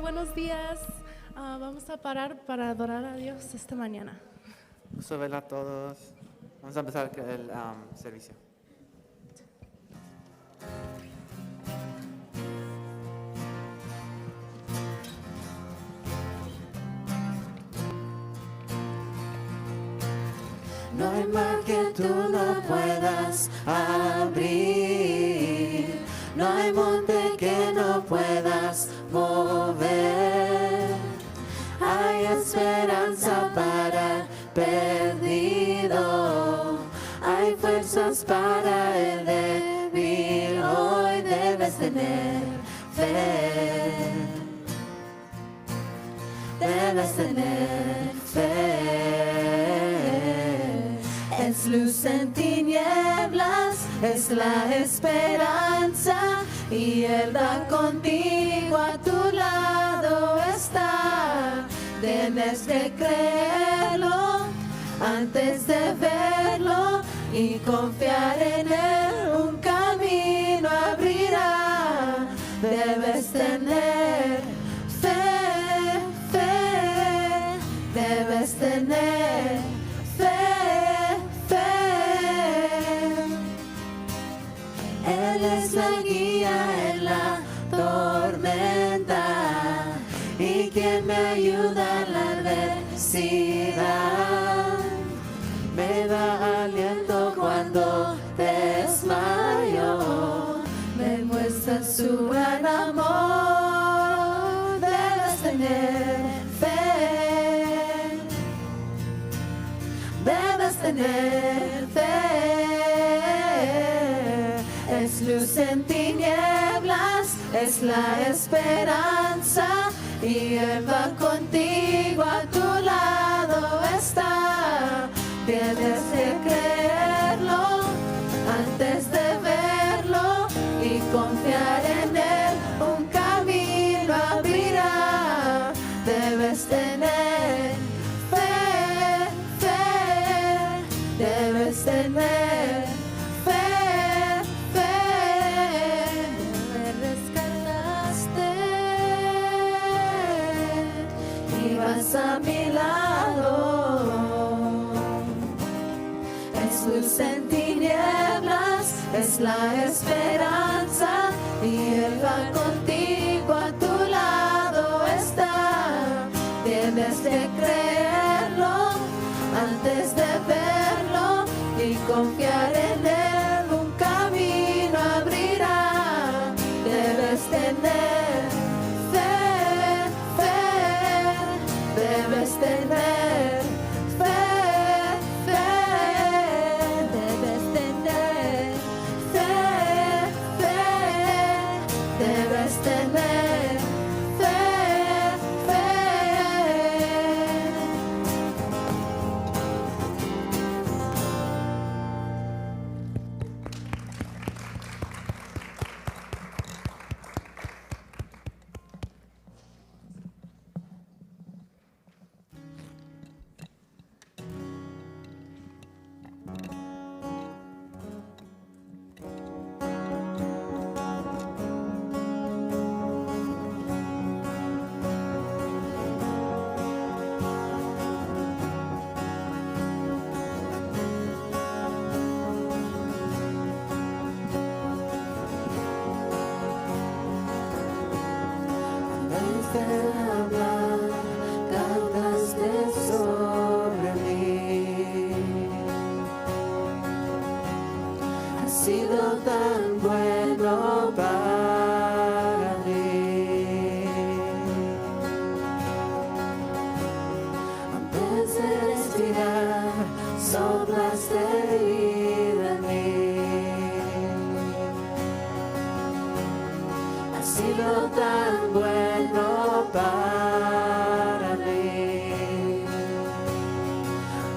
buenos días. Vamos a parar para adorar a Dios esta mañana. Gusto verla a todos. Vamos a empezar el servicio. No hay mar que tú no puedas abrir, no hay monte que no puedas mover. Hay esperanza para el perdido, hay fuerzas para el débil. Hoy debes tener fe, debes tener fe. Es luz en tinieblas, es la esperanza, y Él va contigo, a tu lado está. Tienes que creerlo antes de verlo y confiar en Él. Un camino abrirá, debes tener fe, fe, debes tener fe, fe. Él es la guía en la tormenta y quien me ayuda en la adversidad. Me da aliento cuando desmayo, me muestra su gran amor. Debes tener fe, debes tener fe. Es luz en tinieblas, es la esperanza, y Él va contigo, a tu lado está. Tienes que creerlo antes de verlo y confiar en Él. Un camino abrirá, debes tener fe, fe, debes tener fe, fe. Me rescataste y vas a mi lado. Es luz en tinieblas, es la esperanza, y Él va contigo, a tu lado está. Tienes que creerlo antes de verlo y confiar en Él. Un camino abrirá, debes tener fe, fe, debes tener fe, fe, debes tener fe, fe, debes tener fe, fe. Desde hablar, cantaste sobre mí. Has sido tan bueno para mí. Antes de respirar, soplaste vida en mí. Has sido tan bueno para mí.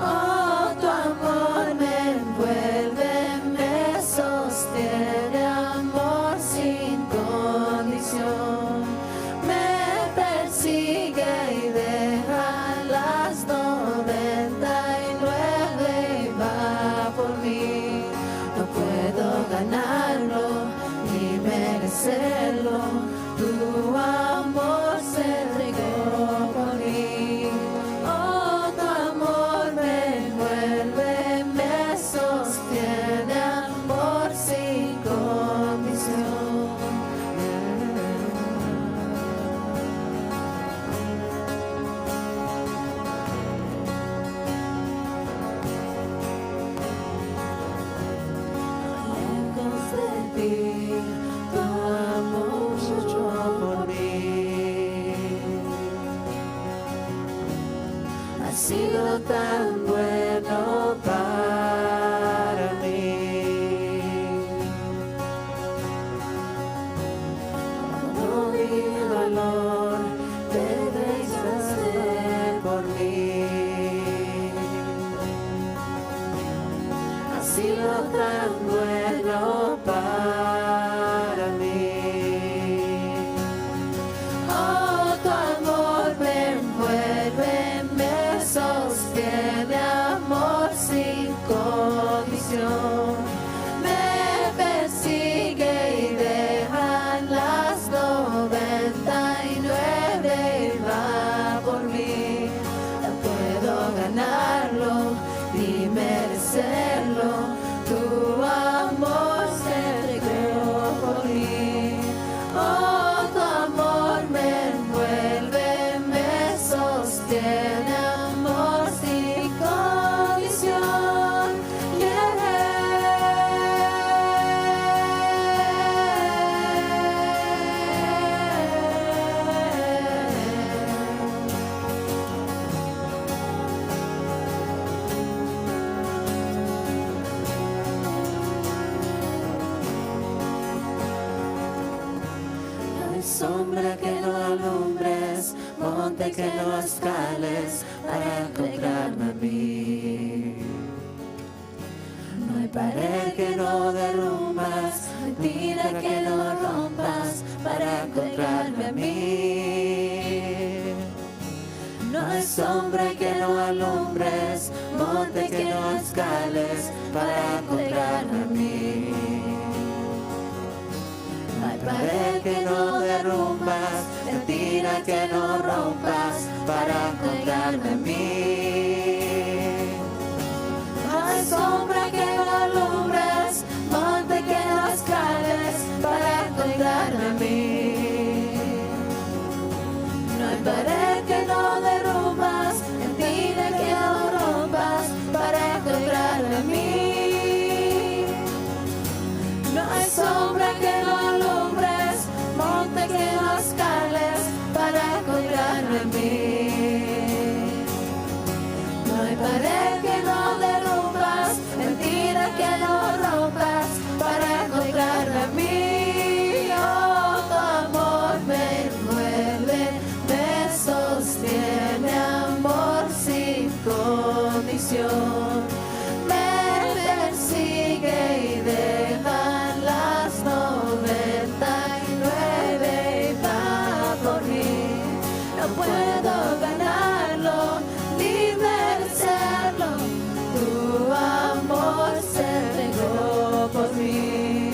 Oh, tu amor me envuelve, me sostiene, amor sin condición. Me persigue y deja las 99 y va por mí. No puedo ganarlo ni merecerlo, tu amor será tan bueno para mí. Todo mi dolor te dejaste por mí. Ha sido tan bueno para mí. Oh, tu amor me envuelve, me sostiene, amor sin condición. Me persigue y deja las 99 y va por mí. No puedo ganarlo ni merecerlo. Tu amor se entregó por mí. Oh, tu amor me envuelve, me sostiene, amor sin condición. No hay sombra que no alumbres, monte que no escales para encontrarme a mí. No hay pared que no derrumbas, mentira que no rompas para encontrarme a mí. No hay sombra que no alumbres, monte que no escales para encontrarme a mí. No hay pared que no derrumbas, mentira que no rompas para encontrarme a mí. No hay sombra que no alumbres, monte que no escales para encontrarme a mí. No hay pared que no derrumbas, mentira que no rompas para encontrarme a mí. No hay sombra que no alumbres, monte que no escales para encontrarme a mí. No hay pared que no derrumbas, mentira que no rompas para encontrarme a mí. Oh, tu amor me envuelve, me sostiene, amor sin condición. Me persigue y deja las 99 y va por mí. No puedo ganarlo ni merecerlo. Tu amor se entregó por mí.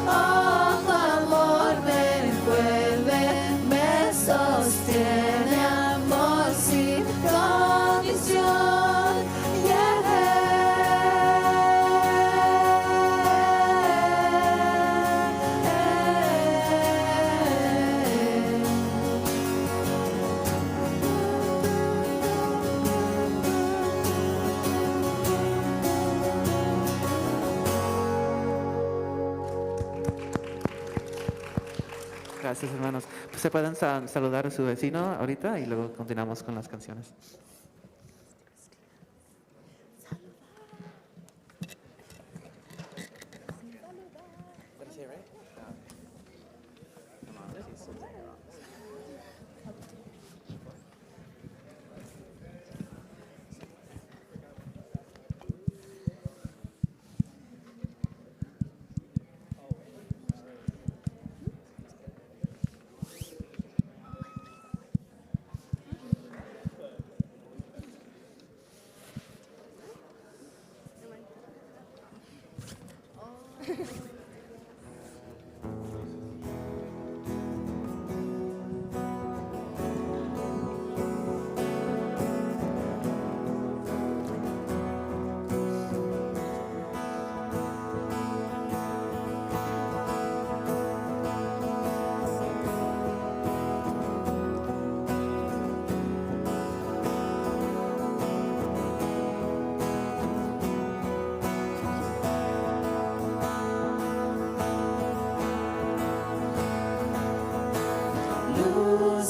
Oh, tu amor me envuelve, me sostiene, amor sin condición. Gracias, hermanos. Pues se pueden saludar a su vecino ahorita y luego continuamos con las canciones.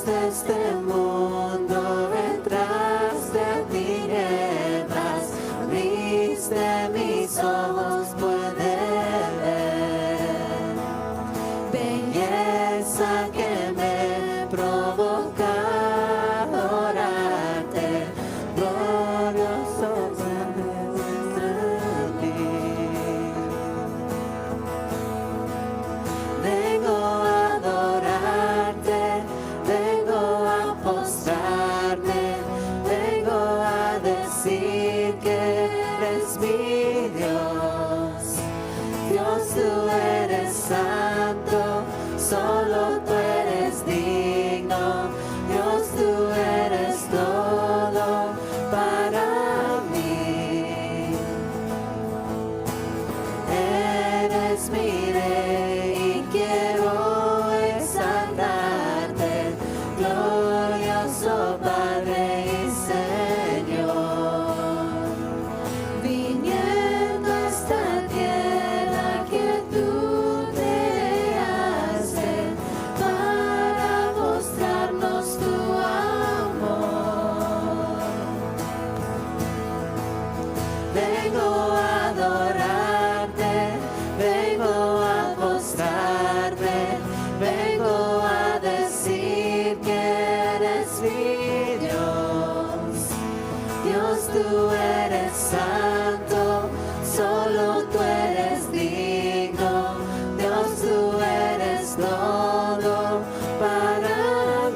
de este mundo entraste a ti. solo tú eres digno. Dios, tú eres todo para mí. Eres mi rey y quiero exaltarte, glorioso Padre y Señor. Viniendo a esta tierra que tú creaste para mostrarnos tu amor. Vengo a adorarte, vengo a postrarme, vengo a decir que eres mi Dios. Dios, tú eres santo, solo tú eres digno. Dios, tú eres todo para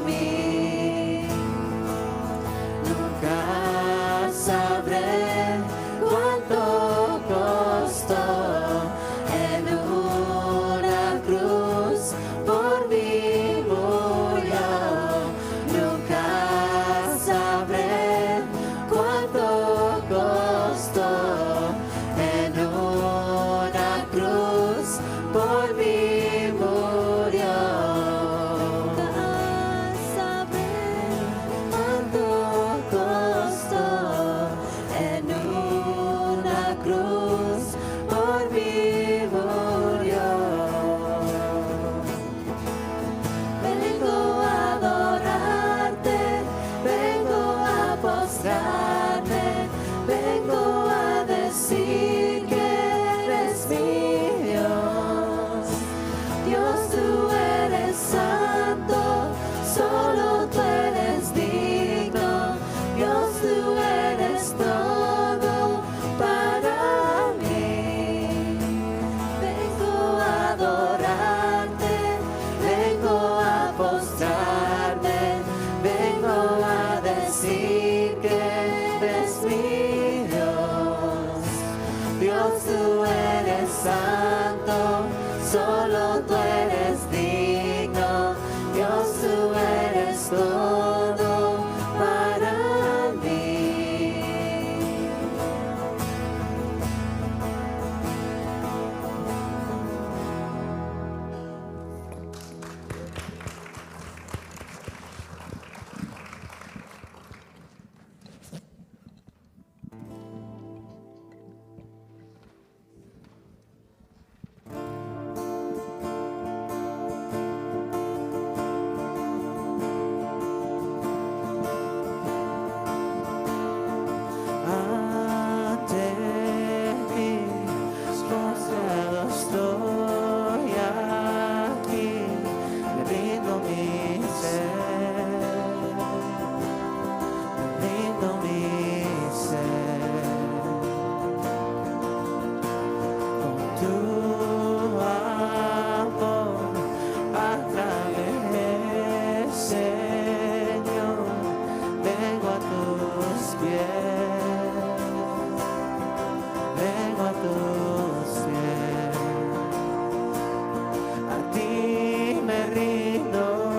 mí. Nunca sabré cuánto costó en una cruz por mí murió. Nunca sabré cuánto costó en una cruz por mí murió. Nunca sabré cuánto costó en una cruz por mí murió. Vengo a adorarte, vengo a postrarme, vengo a decir que eres mi Dios. Dios, tú eres santo, solo tú eres digno. Dios, tú eres todo para mí. Vengo a adorarte, vengo a postrarme, vengo a decir que eres mi Dios. Dios, tú eres santo, solo tú eres digno. Dios, tú eres todo para mí. ti me rindo.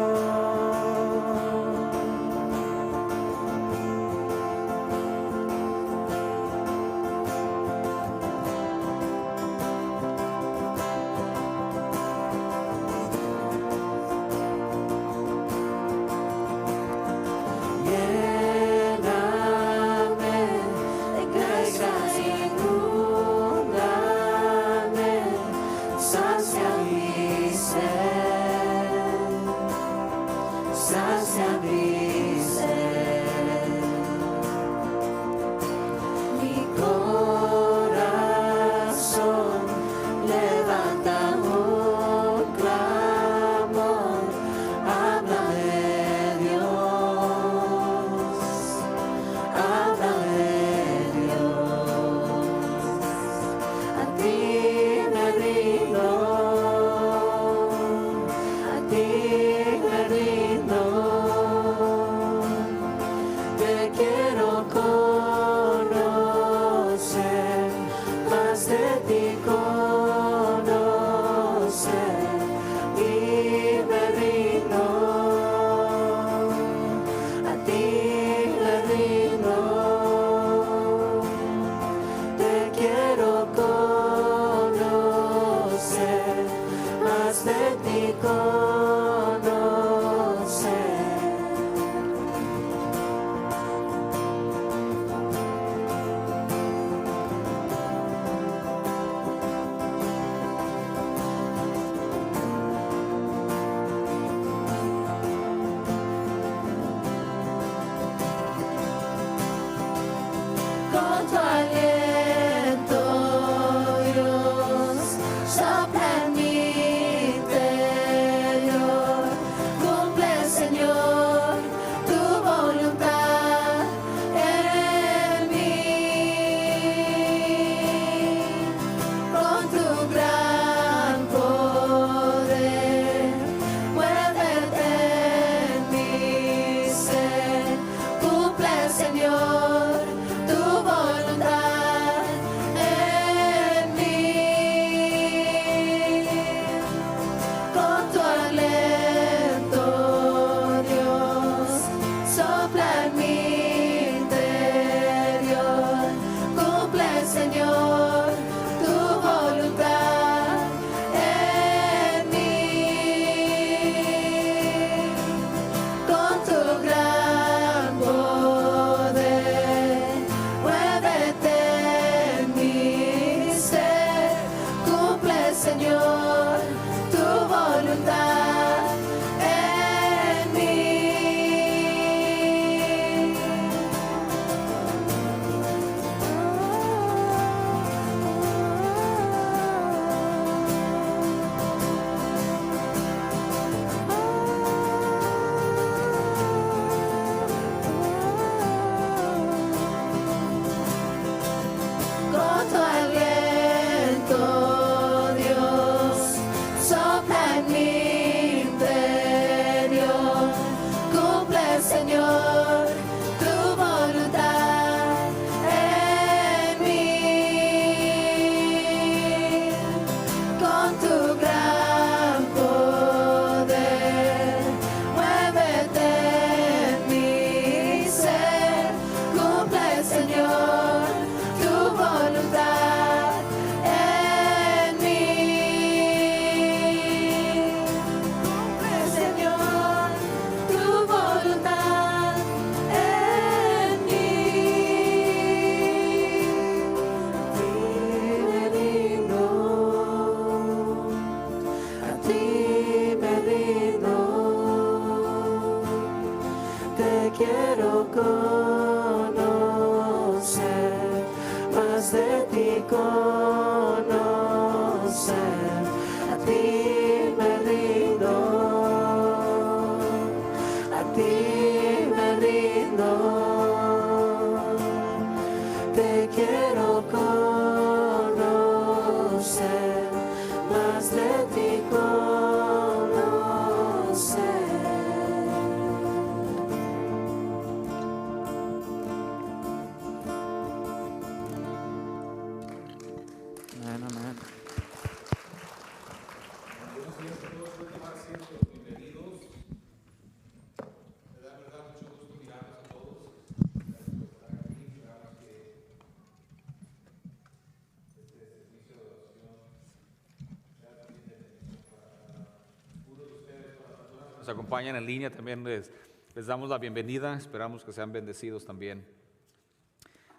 nos acompañan en línea, también les damos la bienvenida. Esperamos que sean bendecidos también.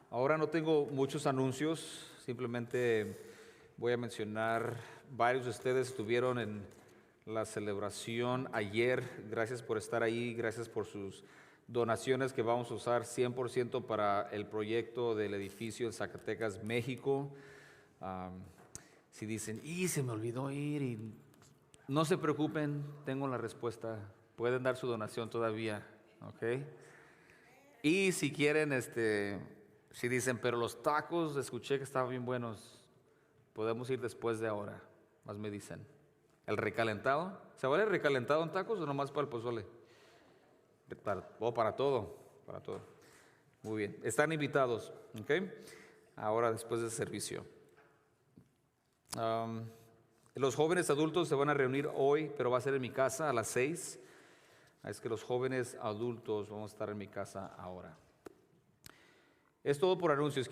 Ahora no tengo muchos anuncios, simplemente voy a mencionar, varios de ustedes estuvieron en la celebración ayer. Gracias por estar ahí, gracias por sus donaciones que vamos a usar 100% para el proyecto del edificio en Zacatecas, México. Si dicen, se me olvidó ir, y no se preocupen, tengo la respuesta. Pueden dar su donación todavía, ¿ok? Y si quieren, si dicen, pero los tacos escuché que estaban bien buenos, podemos ir después de ahora, más me dicen. ¿El recalentado? ¿Se vale el recalentado en tacos o nomás para el pozole? Para todo, para todo. Muy bien, están invitados, ¿ok? Ahora después del servicio. Los jóvenes adultos se van a reunir hoy, pero va a ser en mi casa a las 6. Es que los jóvenes adultos vamos a estar en mi casa ahora. Es todo por anuncios.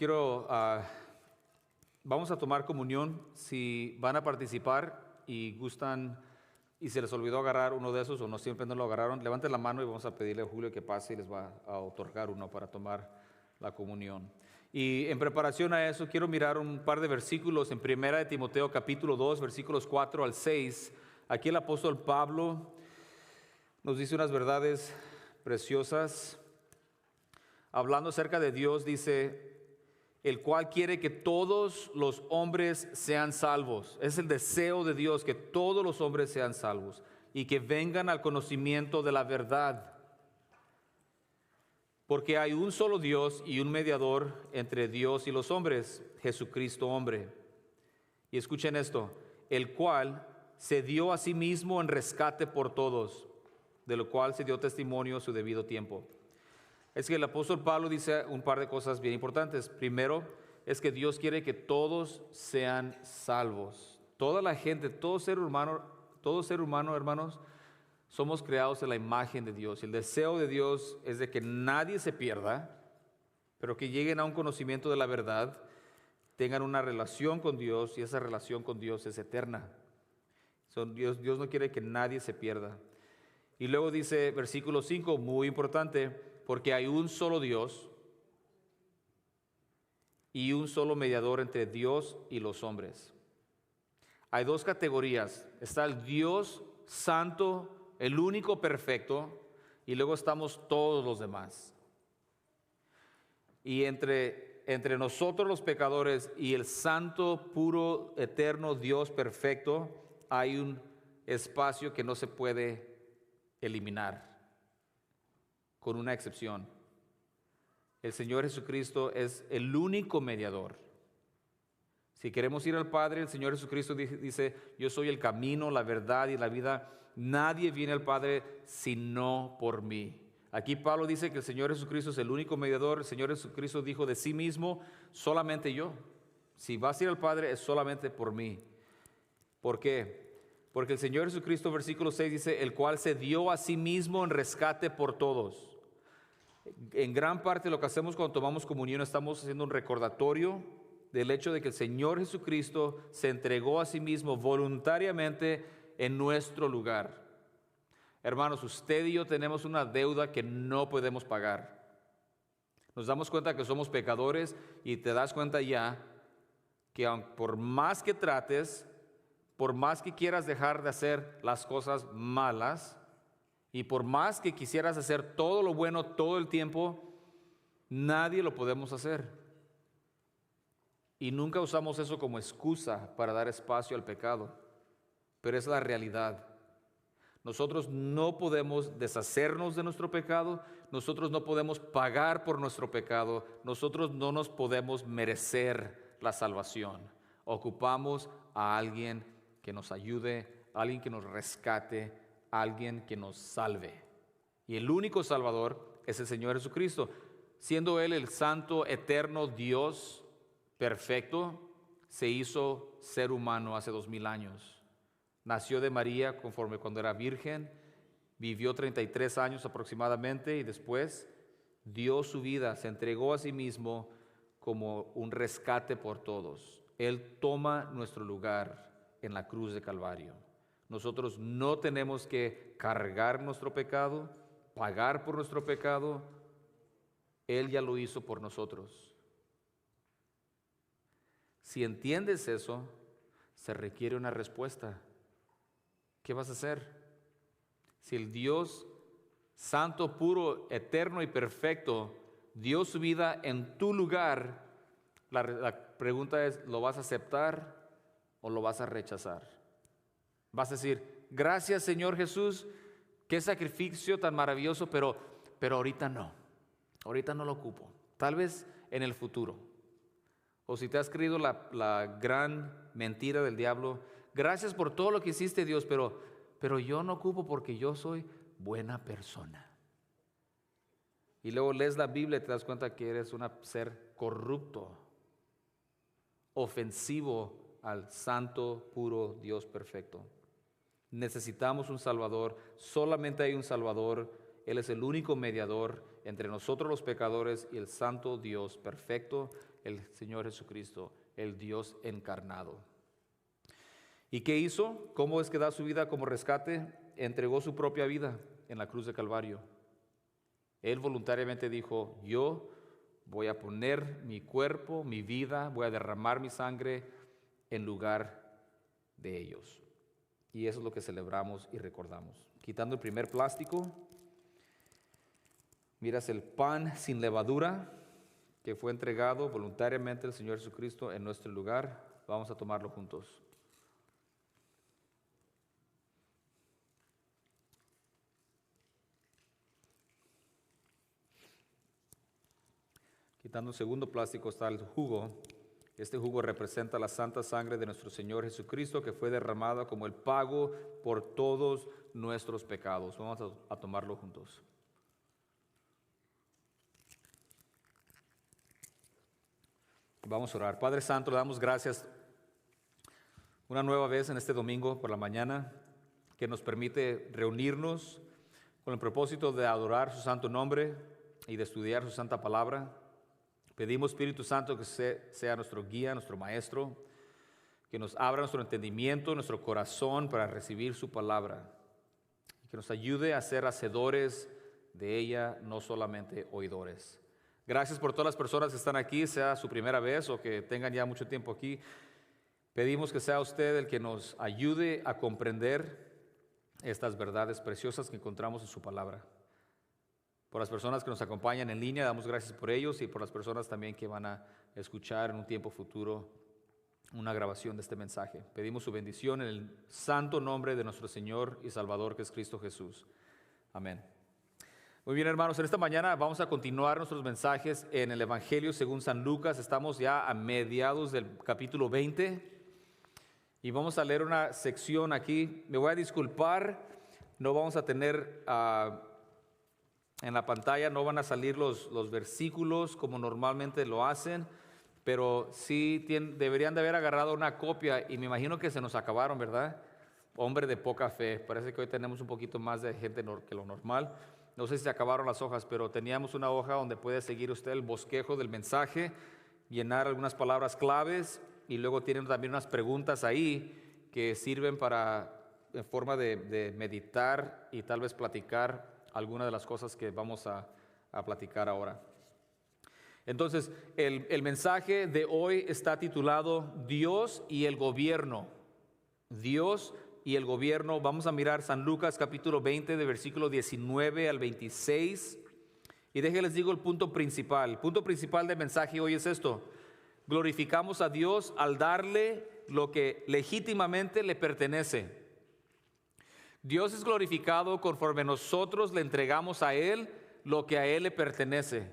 Vamos a tomar comunión. Si van a participar y gustan y se les olvidó agarrar uno de esos o no siempre no lo agarraron, levanten la mano y vamos a pedirle a Julio que pase y les va a otorgar uno para tomar la comunión. Y en preparación a eso, quiero mirar un par de versículos en 1 de Timoteo capítulo 2, versículos 4 al 6. Aquí el apóstol Pablo nos dice unas verdades preciosas. Hablando acerca de Dios, dice, el cual quiere que todos los hombres sean salvos. Es el deseo de Dios, que todos los hombres sean salvos y que vengan al conocimiento de la verdad. Porque hay un solo Dios y un mediador entre Dios y los hombres, Jesucristo hombre. Y escuchen esto, el cual se dio a sí mismo en rescate por todos, de lo cual se dio testimonio a su debido tiempo. Es que el apóstol Pablo dice un par de cosas bien importantes. Primero, es que Dios quiere que todos sean salvos. Toda la gente, todo ser humano, hermanos, somos creados en la imagen de Dios. El deseo de Dios es de que nadie se pierda, pero que lleguen a un conocimiento de la verdad, tengan una relación con Dios, y esa relación con Dios es eterna. Dios no quiere que nadie se pierda. Y luego dice, versículo 5, muy importante, porque hay un solo Dios y un solo mediador entre Dios y los hombres. Hay dos categorías. Está el Dios santo, el único perfecto, y luego estamos todos los demás. Y entre nosotros los pecadores y el santo, puro, eterno Dios perfecto, hay un espacio que no se puede eliminar, con una excepción. El Señor Jesucristo es el único mediador. Si queremos ir al Padre, el Señor Jesucristo dice, yo soy el camino, la verdad y la vida. Nadie viene al Padre sino por mí. Aquí Pablo dice que el Señor Jesucristo es el único mediador. El Señor Jesucristo dijo de sí mismo, solamente yo. Si vas a ir al Padre es solamente por mí. ¿Por qué? Porque el Señor Jesucristo, versículo 6 dice, el cual se dio a sí mismo en rescate por todos. En gran parte lo que hacemos cuando tomamos comunión, estamos haciendo un recordatorio del hecho de que el Señor Jesucristo se entregó a sí mismo voluntariamente en nuestro lugar. Hermanos, usted y yo tenemos una deuda que no podemos pagar. Nos damos cuenta que somos pecadores y te das cuenta ya que por más que trates, por más que quieras dejar de hacer las cosas malas y por más que quisieras hacer todo lo bueno todo el tiempo, nadie lo podemos hacer. Y nunca usamos eso como excusa para dar espacio al pecado, pero es la realidad. Nosotros no podemos deshacernos de nuestro pecado, nosotros no podemos pagar por nuestro pecado, nosotros no nos podemos merecer la salvación. Ocupamos a alguien que nos ayude, a alguien que nos rescate, a alguien que nos salve. Y el único Salvador es el Señor Jesucristo. Siendo Él el santo, eterno Dios perfecto, se hizo ser humano hace 2000 años. Nació de María conforme cuando era virgen, vivió 33 años aproximadamente y después dio su vida, se entregó a sí mismo como un rescate por todos. Él toma nuestro lugar en la cruz de Calvario. Nosotros no tenemos que cargar nuestro pecado, pagar por nuestro pecado. Él ya lo hizo por nosotros. Si entiendes eso, se requiere una respuesta. ¿Qué vas a hacer? Si el Dios santo, puro, eterno y perfecto dio su vida en tu lugar, la pregunta es, ¿lo vas a aceptar o lo vas a rechazar? Vas a decir, gracias Señor Jesús, qué sacrificio tan maravilloso, pero ahorita no lo ocupo, tal vez en el futuro. O si te has creído la gran mentira del diablo, gracias por todo lo que hiciste Dios, pero yo no ocupo porque yo soy buena persona. Y luego lees la Biblia y te das cuenta que eres un ser corrupto, ofensivo al santo, puro Dios perfecto. Necesitamos un Salvador, solamente hay un Salvador, Él es el único mediador entre nosotros los pecadores y el santo Dios perfecto, el Señor Jesucristo, el Dios encarnado. ¿Y qué hizo? ¿Cómo es que da su vida como rescate? Entregó su propia vida en la cruz de Calvario. Él voluntariamente dijo, yo voy a poner mi cuerpo, mi vida, voy a derramar mi sangre en lugar de ellos. Y eso es lo que celebramos y recordamos. Quitando el primer plástico, miras el pan sin levadura que fue entregado voluntariamente al Señor Jesucristo en nuestro lugar. Vamos a tomarlo juntos. Quitando el segundo plástico está el jugo. Este jugo representa la santa sangre de nuestro Señor Jesucristo que fue derramada como el pago por todos nuestros pecados. Vamos a tomarlo juntos. Vamos a orar. Padre Santo, le damos gracias una nueva vez en este domingo por la mañana que nos permite reunirnos con el propósito de adorar su santo nombre y de estudiar su santa palabra. Pedimos, Espíritu Santo, que sea nuestro guía, nuestro maestro, que nos abra nuestro entendimiento, nuestro corazón para recibir su palabra, y que nos ayude a ser hacedores de ella, no solamente oidores. Gracias por todas las personas que están aquí, sea su primera vez o que tengan ya mucho tiempo aquí. Pedimos que sea usted el que nos ayude a comprender estas verdades preciosas que encontramos en su palabra. Por las personas que nos acompañan en línea, damos gracias por ellos y por las personas también que van a escuchar en un tiempo futuro una grabación de este mensaje. Pedimos su bendición en el santo nombre de nuestro Señor y Salvador, que es Cristo Jesús. Amén. Muy bien, hermanos, en esta mañana vamos a continuar nuestros mensajes en el Evangelio según San Lucas. Estamos ya a mediados del capítulo 20 y vamos a leer una sección aquí. Me voy a disculpar, no vamos a tener... en la pantalla no van a salir los versículos como normalmente lo hacen, pero sí deberían de haber agarrado una copia y me imagino que se nos acabaron, ¿verdad? Hombre de poca fe, parece que hoy tenemos un poquito más de gente que lo normal. No sé si se acabaron las hojas, pero teníamos una hoja donde puede seguir usted el bosquejo del mensaje, llenar algunas palabras claves y luego tienen también unas preguntas ahí que sirven en forma de meditar y tal vez platicar algunas de las cosas que vamos a platicar ahora. Entonces, el mensaje de hoy está titulado Dios y el gobierno. Dios y el gobierno. Vamos a mirar San Lucas capítulo 20 de versículo 19 al 26. Y déjenles digo el punto principal. El punto principal del mensaje hoy es esto. Glorificamos a Dios al darle lo que legítimamente le pertenece. Dios es glorificado conforme nosotros le entregamos a Él lo que a Él le pertenece.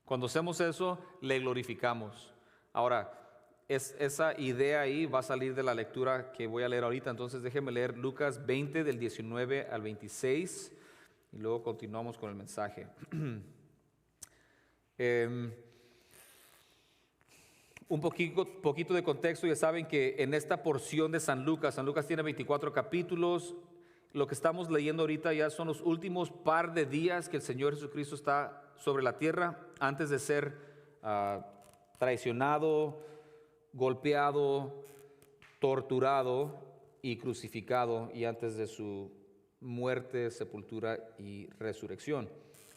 Cuando hacemos eso, le glorificamos. Ahora, esa idea ahí va a salir de la lectura que voy a leer ahorita. Entonces déjenme leer Lucas 20 del 19 al 26 y luego continuamos con el mensaje. Un poquito de contexto, ya saben que en esta porción de San Lucas tiene 24 capítulos. Lo que estamos leyendo ahorita ya son los últimos par de días que el Señor Jesucristo está sobre la tierra antes de ser traicionado, golpeado, torturado y crucificado y antes de su muerte, sepultura y resurrección.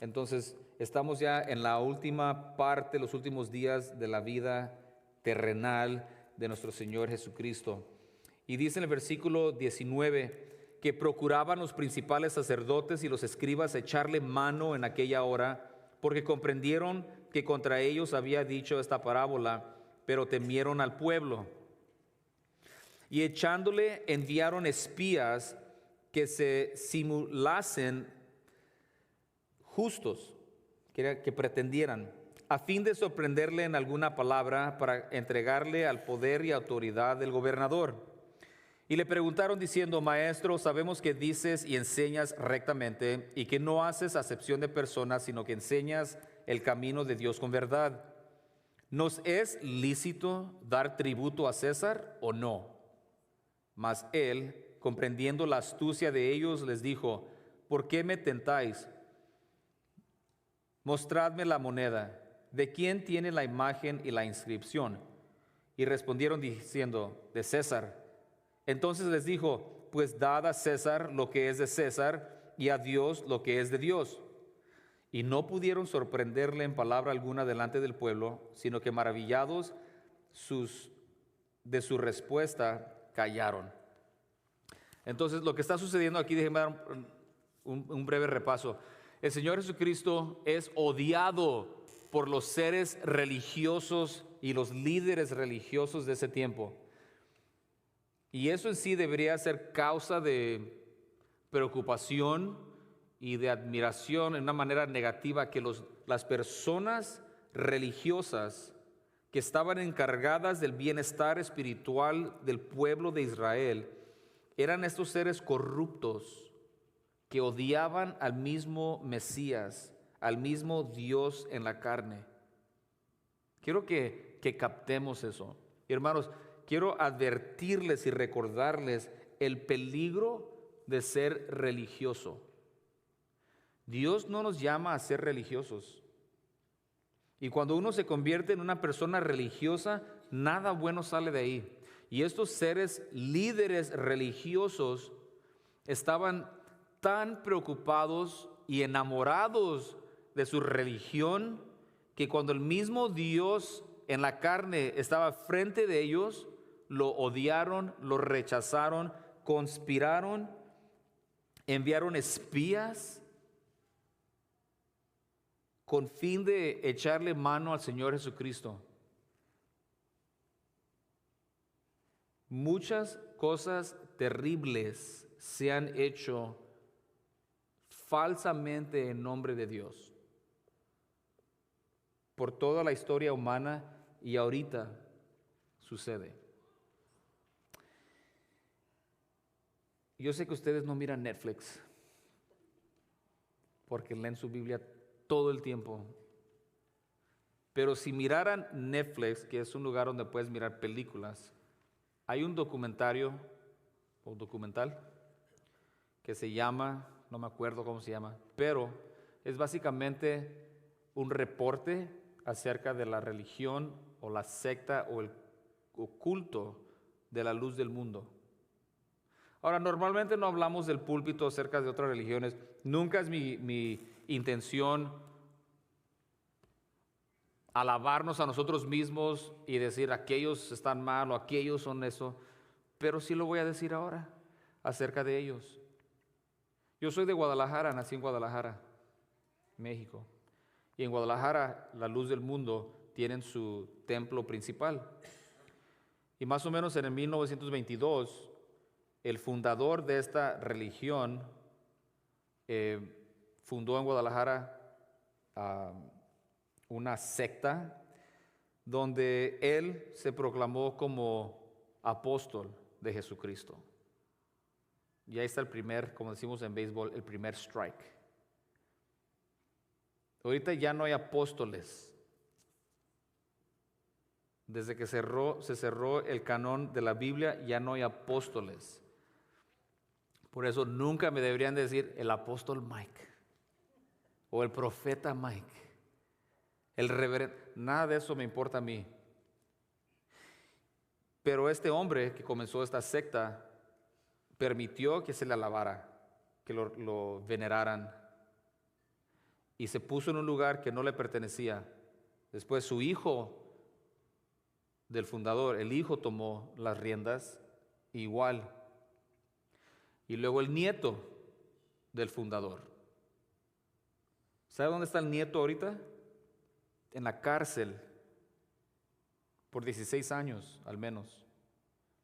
Entonces, estamos ya en la última parte, los últimos días de la vida terrenal de nuestro Señor Jesucristo. Y dice en el versículo 19 que procuraban los principales sacerdotes y los escribas echarle mano en aquella hora, porque comprendieron que contra ellos había dicho esta parábola, pero temieron al pueblo. Y echándole enviaron espías que se simulasen justos, que pretendieran, a fin de sorprenderle en alguna palabra para entregarle al poder y autoridad del gobernador. Y le preguntaron diciendo: Maestro, sabemos que dices y enseñas rectamente y que no haces acepción de personas, sino que enseñas el camino de Dios con verdad. ¿Nos es lícito dar tributo a César o no? Mas él, comprendiendo la astucia de ellos, les dijo: ¿por qué me tentáis? Mostradme la moneda. ¿De quién tiene la imagen y la inscripción? Y respondieron diciendo: de César. Entonces les dijo: pues dad a César lo que es de César y a Dios lo que es de Dios. Y no pudieron sorprenderle en palabra alguna delante del pueblo, sino que maravillados de su respuesta, callaron. Entonces, lo que está sucediendo aquí, déjenme dar un breve repaso. El Señor Jesucristo es odiado por los seres religiosos y los líderes religiosos de ese tiempo. Y eso en sí debería ser causa de preocupación y de admiración en una manera negativa, que las personas religiosas que estaban encargadas del bienestar espiritual del pueblo de Israel eran estos seres corruptos que odiaban al mismo Mesías, al mismo Dios en la carne. Quiero que captemos eso. Hermanos, quiero advertirles y recordarles el peligro de ser religioso. Dios no nos llama a ser religiosos. Y cuando uno se convierte en una persona religiosa, nada bueno sale de ahí. Y estos seres líderes religiosos estaban tan preocupados y enamorados de su religión que cuando el mismo Dios en la carne estaba frente de ellos, lo odiaron, lo rechazaron, conspiraron, enviaron espías con fin de echarle mano al Señor Jesucristo. Muchas cosas terribles se han hecho falsamente en nombre de Dios por toda la historia humana, y ahorita sucede. Yo sé que ustedes no miran Netflix porque leen su Biblia todo el tiempo. Pero si miraran Netflix, que es un lugar donde puedes mirar películas, hay un documental que se llama, no me acuerdo cómo se llama, pero es básicamente un reporte acerca de la religión o la secta o el culto de la luz del mundo. Ahora, normalmente no hablamos del púlpito acerca de otras religiones. Nunca es mi intención alabarnos a nosotros mismos y decir aquellos están mal o aquellos son eso, pero sí lo voy a decir ahora acerca de ellos. Yo soy de Guadalajara, nací en Guadalajara, México, y en Guadalajara la luz del mundo tienen su templo principal, y más o menos en el 1922 el fundador de esta religión fundó en Guadalajara una secta donde él se proclamó como apóstol de Jesucristo. Y ahí está el primer, como decimos en béisbol, el primer strike. Ahorita ya no hay apóstoles. Desde que se cerró el canon de la Biblia, ya no hay apóstoles. Por eso nunca me deberían decir el apóstol Mike o el profeta Mike, el reverendo. Nada de eso me importa a mí. Pero este hombre que comenzó esta secta permitió que se le alabara, que lo veneraran, y se puso en un lugar que no le pertenecía. Después su hijo del fundador, el hijo tomó las riendas igual. Y luego el nieto del fundador. ¿Sabe dónde está el nieto ahorita? En la cárcel por 16 años al menos.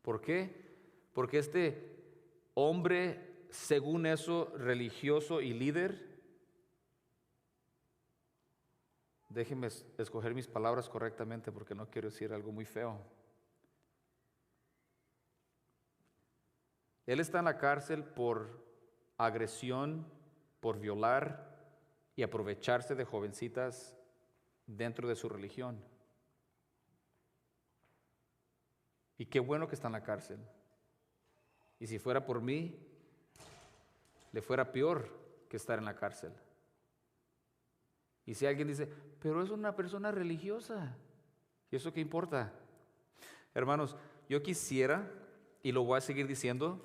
¿Por qué? Porque este hombre, según eso, religioso y líder, déjenme escoger mis palabras correctamente porque no quiero decir algo muy feo. Él está en la cárcel por agresión, por violar y aprovecharse de jovencitas dentro de su religión. Y qué bueno que está en la cárcel. Y si fuera por mí, le fuera peor que estar en la cárcel. Y si alguien dice, pero es una persona religiosa, ¿y eso qué importa? Hermanos, yo quisiera, y lo voy a seguir diciendo,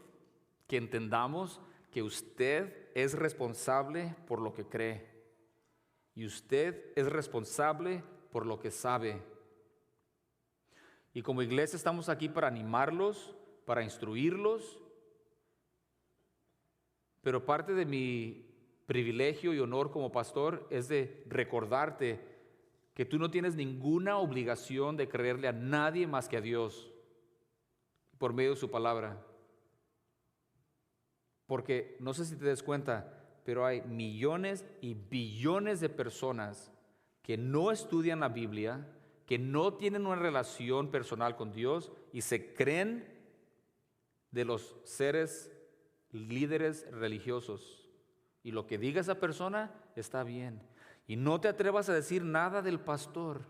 que entendamos que usted es responsable por lo que cree. Y usted es responsable por lo que sabe. Y como iglesia estamos aquí para animarlos, para instruirlos. Pero parte de mi privilegio y honor como pastor es de recordarte que tú no tienes ninguna obligación de creerle a nadie más que a Dios por medio de su palabra. Porque no sé si te des cuenta, pero hay millones y billones de personas que no estudian la Biblia, que no tienen una relación personal con Dios y se creen de los seres líderes religiosos. Y lo que diga esa persona está bien. Y no te atrevas a decir nada del pastor,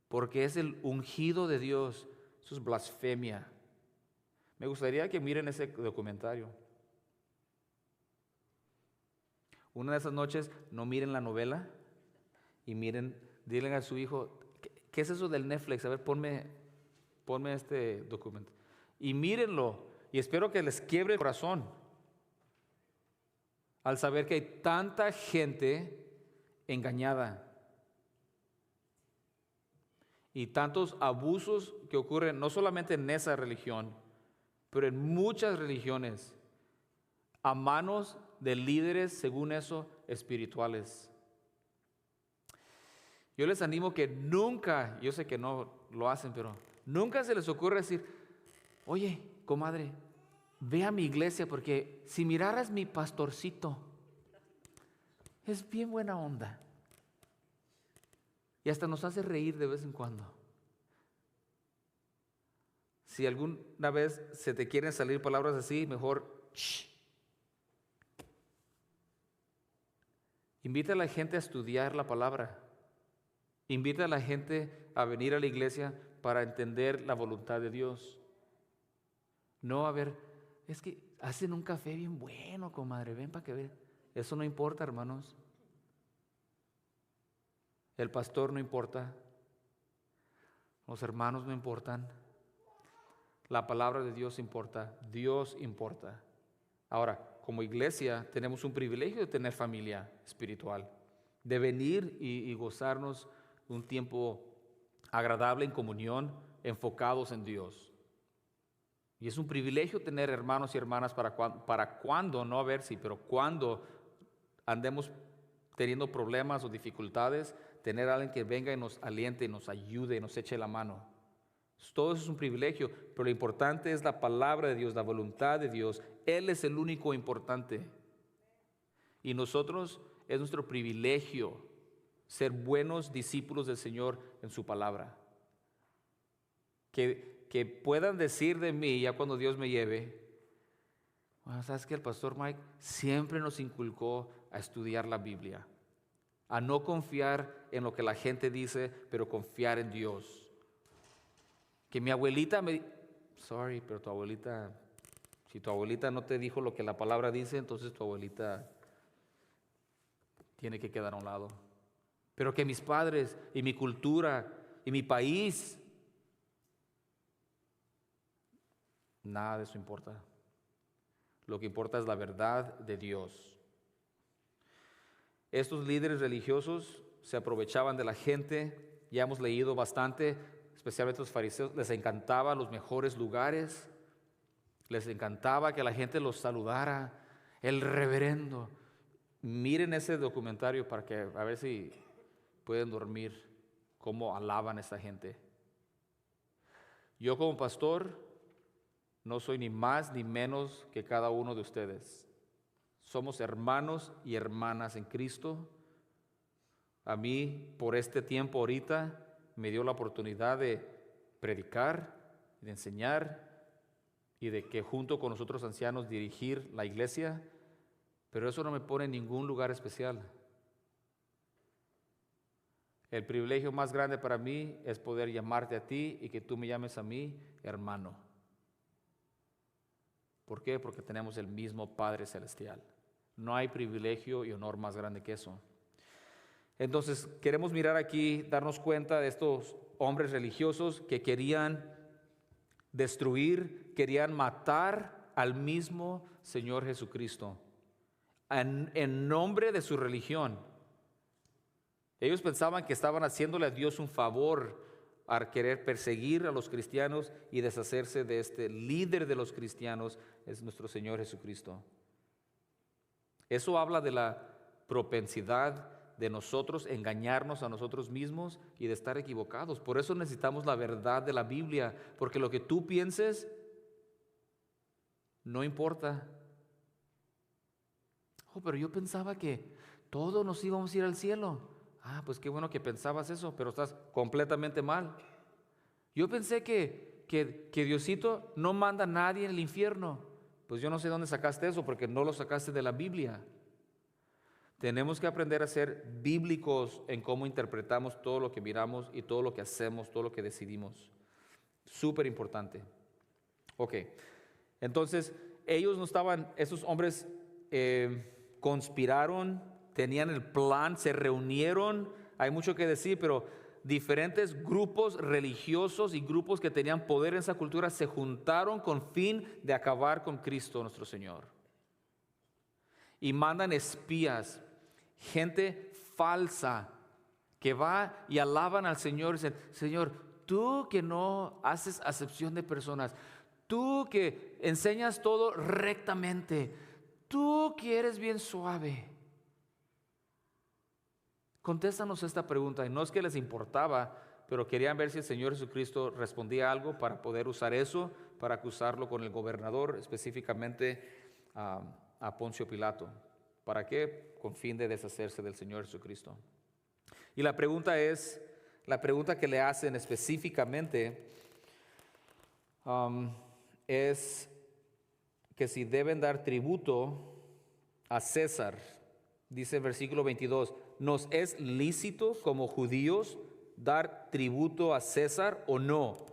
porque es el ungido de Dios. Eso es blasfemia. Me gustaría que miren ese documentario. Una de esas noches no miren la novela y miren, digan a su hijo, ¿qué es eso del Netflix? A ver, ponme este documento. Y mírenlo, y espero que les quiebre el corazón al saber que hay tanta gente engañada y tantos abusos que ocurren no solamente en esa religión, pero en muchas religiones, a manos de líderes, según eso, espirituales. Yo les animo que nunca, yo sé que no lo hacen, pero nunca se les ocurre decir, oye, comadre, ve a mi iglesia porque si miraras mi pastorcito, es bien buena onda. Y hasta nos hace reír de vez en cuando. Si alguna vez se te quieren salir palabras así, mejor shh. Invita a la gente a estudiar la palabra. Invita a la gente a venir a la iglesia para entender la voluntad de Dios. No, a ver, es que hacen un café bien bueno, comadre, ven para que vean. Eso no importa, hermanos. El pastor no importa. Los hermanos no importan. La palabra de Dios importa. Dios importa. Ahora, como iglesia tenemos un privilegio de tener familia espiritual, de venir y gozarnos un tiempo agradable en comunión, enfocados en Dios. Y es un privilegio tener hermanos y hermanas para cuando, no a ver si, pero cuando andemos teniendo problemas o dificultades, tener a alguien que venga y nos aliente, y nos ayude, y nos eche la mano. Todo eso es un privilegio, pero lo importante es la palabra de Dios, la voluntad de Dios. Él es el único importante. Y nosotros es nuestro privilegio ser buenos discípulos del Señor en su palabra. Que puedan decir de mí, ya cuando Dios me lleve, bueno, ¿sabes qué? El pastor Mike siempre nos inculcó a estudiar la Biblia, a no confiar en lo que la gente dice, pero confiar en Dios. Que mi abuelita pero tu abuelita, si tu abuelita no te dijo lo que la palabra dice, entonces tu abuelita tiene que quedar a un lado. Pero que mis padres y mi cultura y mi país, nada de eso importa. Lo que importa es la verdad de Dios. Estos líderes religiosos se aprovechaban de la gente. Ya hemos leído bastante, especialmente los fariseos. Les encantaban los mejores lugares. Les encantaba que la gente los saludara. El reverendo. Miren ese documentario para que a ver si pueden dormir, cómo alaban a esa gente. Yo como pastor no soy ni más ni menos que cada uno de ustedes. Somos hermanos y hermanas en Cristo. A mí, por este tiempo ahorita, me dio la oportunidad de predicar, de enseñar y de que junto con nosotros ancianos dirigir la iglesia, pero eso no me pone en ningún lugar especial. El privilegio más grande para mí es poder llamarte a ti y que tú me llames a mí hermano. ¿Por qué? Porque tenemos el mismo Padre Celestial. No hay privilegio y honor más grande que eso. Entonces, queremos mirar aquí, darnos cuenta de estos hombres religiosos que querían destruir, querían matar al mismo Señor Jesucristo en nombre de su religión. Ellos pensaban que estaban haciéndole a Dios un favor al querer perseguir a los cristianos y deshacerse de este líder de los cristianos, es nuestro Señor Jesucristo. Eso habla de la propensidad de nosotros engañarnos a nosotros mismos y de estar equivocados. Por eso necesitamos la verdad de la Biblia, porque lo que tú pienses no importa. Oh, pero yo pensaba que todos nos íbamos a ir al cielo. Ah, pues qué bueno que pensabas eso, pero estás completamente mal. Yo pensé que Diosito no manda a nadie en el infierno. Pues yo no sé dónde sacaste eso, porque no lo sacaste de la Biblia. Tenemos que aprender a ser bíblicos en cómo interpretamos todo lo que miramos y todo lo que hacemos, todo lo que decidimos. Súper importante. Ok, entonces ellos no estaban, esos hombres conspiraron, tenían el plan, se reunieron, hay mucho que decir, pero diferentes grupos religiosos y grupos que tenían poder en esa cultura se juntaron con fin de acabar con Cristo nuestro Señor. Y mandan espías, gente falsa, que va y alaban al Señor y dicen: Señor, tú que no haces acepción de personas, tú que enseñas todo rectamente, tú que eres bien suave. Contéstanos esta pregunta. Y no es que les importaba, pero querían ver si el Señor Jesucristo respondía algo para poder usar eso, para acusarlo con el gobernador, específicamente a Poncio Pilato. ¿Para qué? Con fin de deshacerse del Señor Jesucristo. Y la pregunta que le hacen específicamente es que si deben dar tributo a César. Dice el versículo 22, ¿nos es lícito como judíos dar tributo a César o no?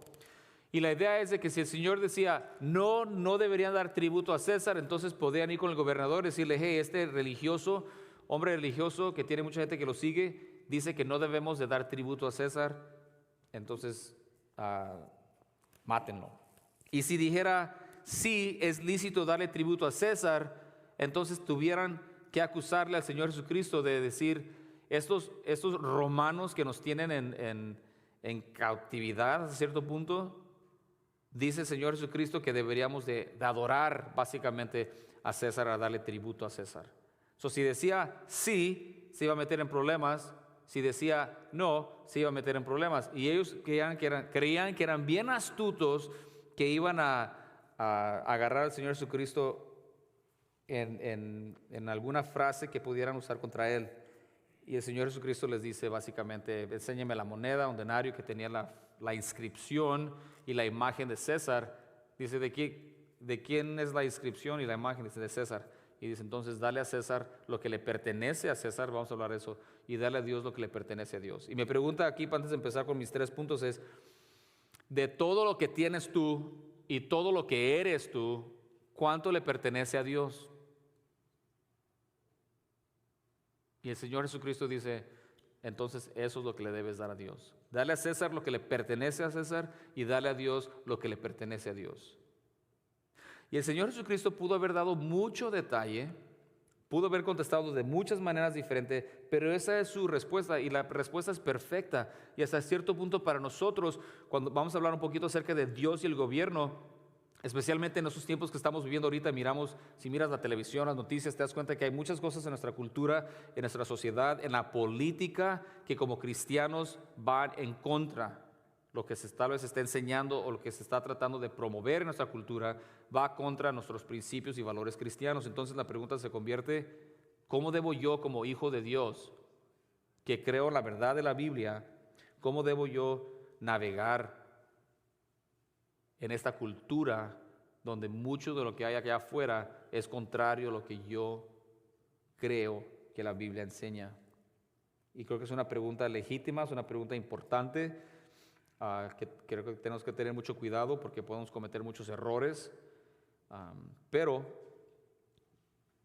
Y la idea es de que si el Señor decía, no deberían dar tributo a César, entonces podían ir con el gobernador y decirle: hey, este religioso, hombre religioso que tiene mucha gente que lo sigue, dice que no debemos de dar tributo a César, entonces mátenlo. Y si dijera, sí, es lícito darle tributo a César, entonces tuvieran que acusarle al Señor Jesucristo de decir: estos romanos que nos tienen en cautividad a cierto punto, dice el Señor Jesucristo que deberíamos de adorar básicamente a César, a darle tributo a César. Si decía sí, se iba a meter en problemas. Si decía no, se iba a meter en problemas. Y ellos creían que eran bien astutos, que iban a agarrar al Señor Jesucristo en alguna frase que pudieran usar contra él. Y el Señor Jesucristo les dice básicamente: enséñeme la moneda, un denario que tenía la inscripción y la imagen de César. Dice: ¿de quién es la inscripción y la imagen? Dice: de César. Y dice: entonces dale a César lo que le pertenece a César, vamos a hablar de eso, y dale a Dios lo que le pertenece a Dios. Y mi pregunta aquí, antes de empezar con mis 3 puntos, es: de todo lo que tienes tú y todo lo que eres tú, ¿cuánto le pertenece a Dios? Y el Señor Jesucristo dice: entonces eso es lo que le debes dar a Dios. Dale a César lo que le pertenece a César y dale a Dios lo que le pertenece a Dios. Y el Señor Jesucristo pudo haber dado mucho detalle, pudo haber contestado de muchas maneras diferentes, pero esa es su respuesta y la respuesta es perfecta. Y hasta cierto punto para nosotros, cuando vamos a hablar un poquito acerca de Dios y el gobierno, especialmente en esos tiempos que estamos viviendo ahorita, si miras la televisión, las noticias, te das cuenta que hay muchas cosas en nuestra cultura, en nuestra sociedad, en la política, que como cristianos van en contra. Lo que tal vez se está enseñando o lo que se está tratando de promover en nuestra cultura va contra nuestros principios y valores cristianos. Entonces la pregunta se convierte, ¿cómo debo yo como hijo de Dios, que creo en la verdad de la Biblia, cómo debo yo navegar en esta cultura donde mucho de lo que hay allá afuera es contrario a lo que yo creo que la Biblia enseña? Y creo que es una pregunta legítima, es una pregunta importante, que creo que tenemos que tener mucho cuidado porque podemos cometer muchos errores, pero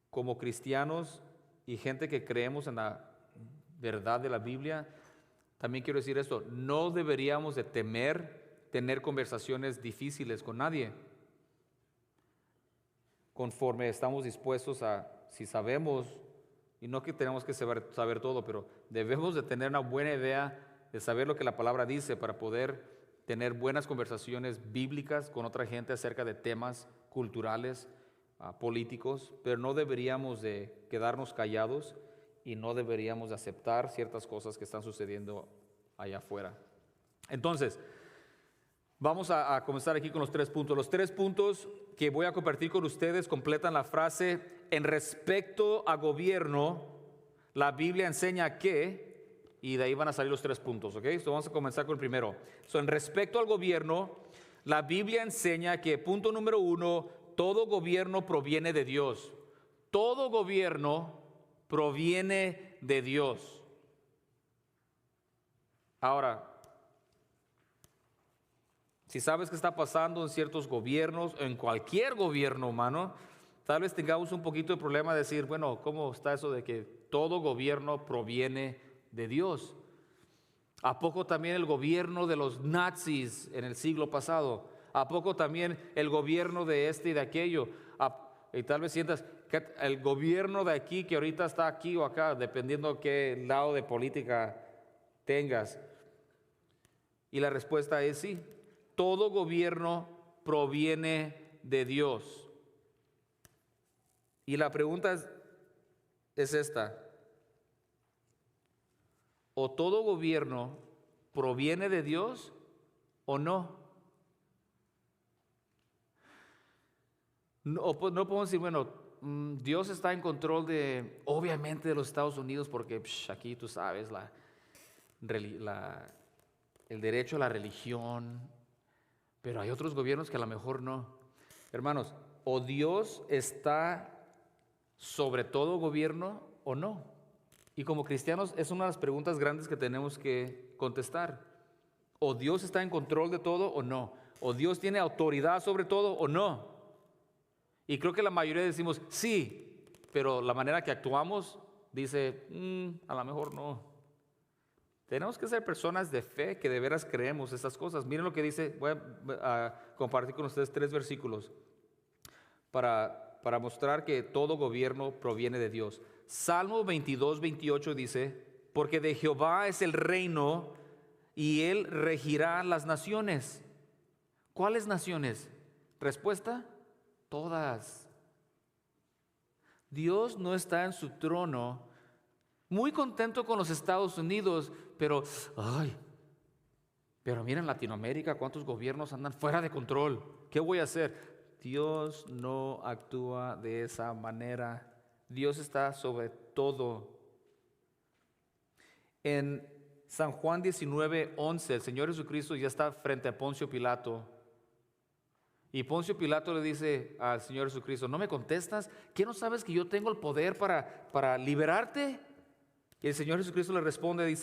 como cristianos y gente que creemos en la verdad de la Biblia, también quiero decir esto, no deberíamos de temer tener conversaciones difíciles con nadie, conforme estamos dispuestos a, si sabemos, y no que tenemos que saber todo, pero debemos de tener una buena idea de saber lo que la palabra dice para poder tener buenas conversaciones bíblicas con otra gente acerca de temas culturales, políticos, pero no deberíamos de quedarnos callados y no deberíamos de aceptar ciertas cosas que están sucediendo allá afuera. Entonces, vamos a comenzar aquí con los 3 puntos. Los 3 puntos que voy a compartir con ustedes completan la frase: en respecto a gobierno, la Biblia enseña que, y de ahí van a salir los 3 puntos, ¿ok? Entonces vamos a comenzar con el primero. En respecto al gobierno, la Biblia enseña que, punto número 1, todo gobierno proviene de Dios. Todo gobierno proviene de Dios. Ahora, si sabes qué está pasando en ciertos gobiernos, en cualquier gobierno humano, tal vez tengamos un poquito de problema de decir, bueno, ¿cómo está eso de que todo gobierno proviene de Dios? ¿A poco también el gobierno de los nazis en el siglo pasado? ¿A poco también el gobierno de este y de aquello? Y tal vez sientas que el gobierno de aquí, que ahorita está aquí o acá, dependiendo qué lado de política tengas. Y la respuesta es sí. Todo gobierno proviene de Dios. Y la pregunta es esta: ¿o todo gobierno proviene de Dios o no? No podemos decir, bueno, Dios está en control obviamente de los Estados Unidos porque aquí tú sabes, el derecho a la religión, pero hay otros gobiernos que a lo mejor no. Hermanos, ¿o Dios está sobre todo gobierno o no? Y como cristianos es una de las preguntas grandes que tenemos que contestar. ¿O Dios está en control de todo o no? ¿O Dios tiene autoridad sobre todo o no? Y creo que la mayoría decimos sí, pero la manera que actuamos dice, a lo mejor no. Tenemos que ser personas de fe que de veras creemos estas cosas. Miren lo que dice, voy a compartir con ustedes 3 versículos para mostrar que todo gobierno proviene de Dios. Salmo 22, 28 dice, porque de Jehová es el reino y Él regirá las naciones. ¿Cuáles naciones? Respuesta, todas. Dios no está en su trono muy contento con los Estados Unidos, pero miren Latinoamérica, cuántos gobiernos andan fuera de control. ¿Qué voy a hacer? Dios no actúa de esa manera. Dios está sobre todo. En San Juan 19, 11, el Señor Jesucristo ya está frente a Poncio Pilato. Y Poncio Pilato le dice al Señor Jesucristo, ¿no me contestas? ¿Qué no sabes que yo tengo el poder para liberarte? Y el Señor Jesucristo le responde,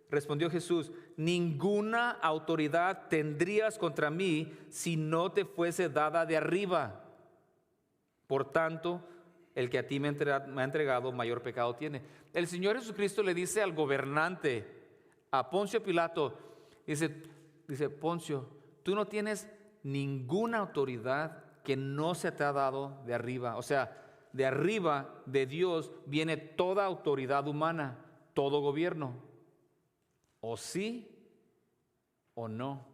respondió Jesús, ninguna autoridad tendrías contra mí si no te fuese dada de arriba. Por tanto, el que a ti me ha entregado, mayor pecado tiene. El Señor Jesucristo le dice al gobernante, a Poncio Pilato, dice, Poncio, tú no tienes ninguna autoridad que no se te ha dado de arriba. O sea, de arriba de Dios viene toda autoridad humana, todo gobierno. O sí o no.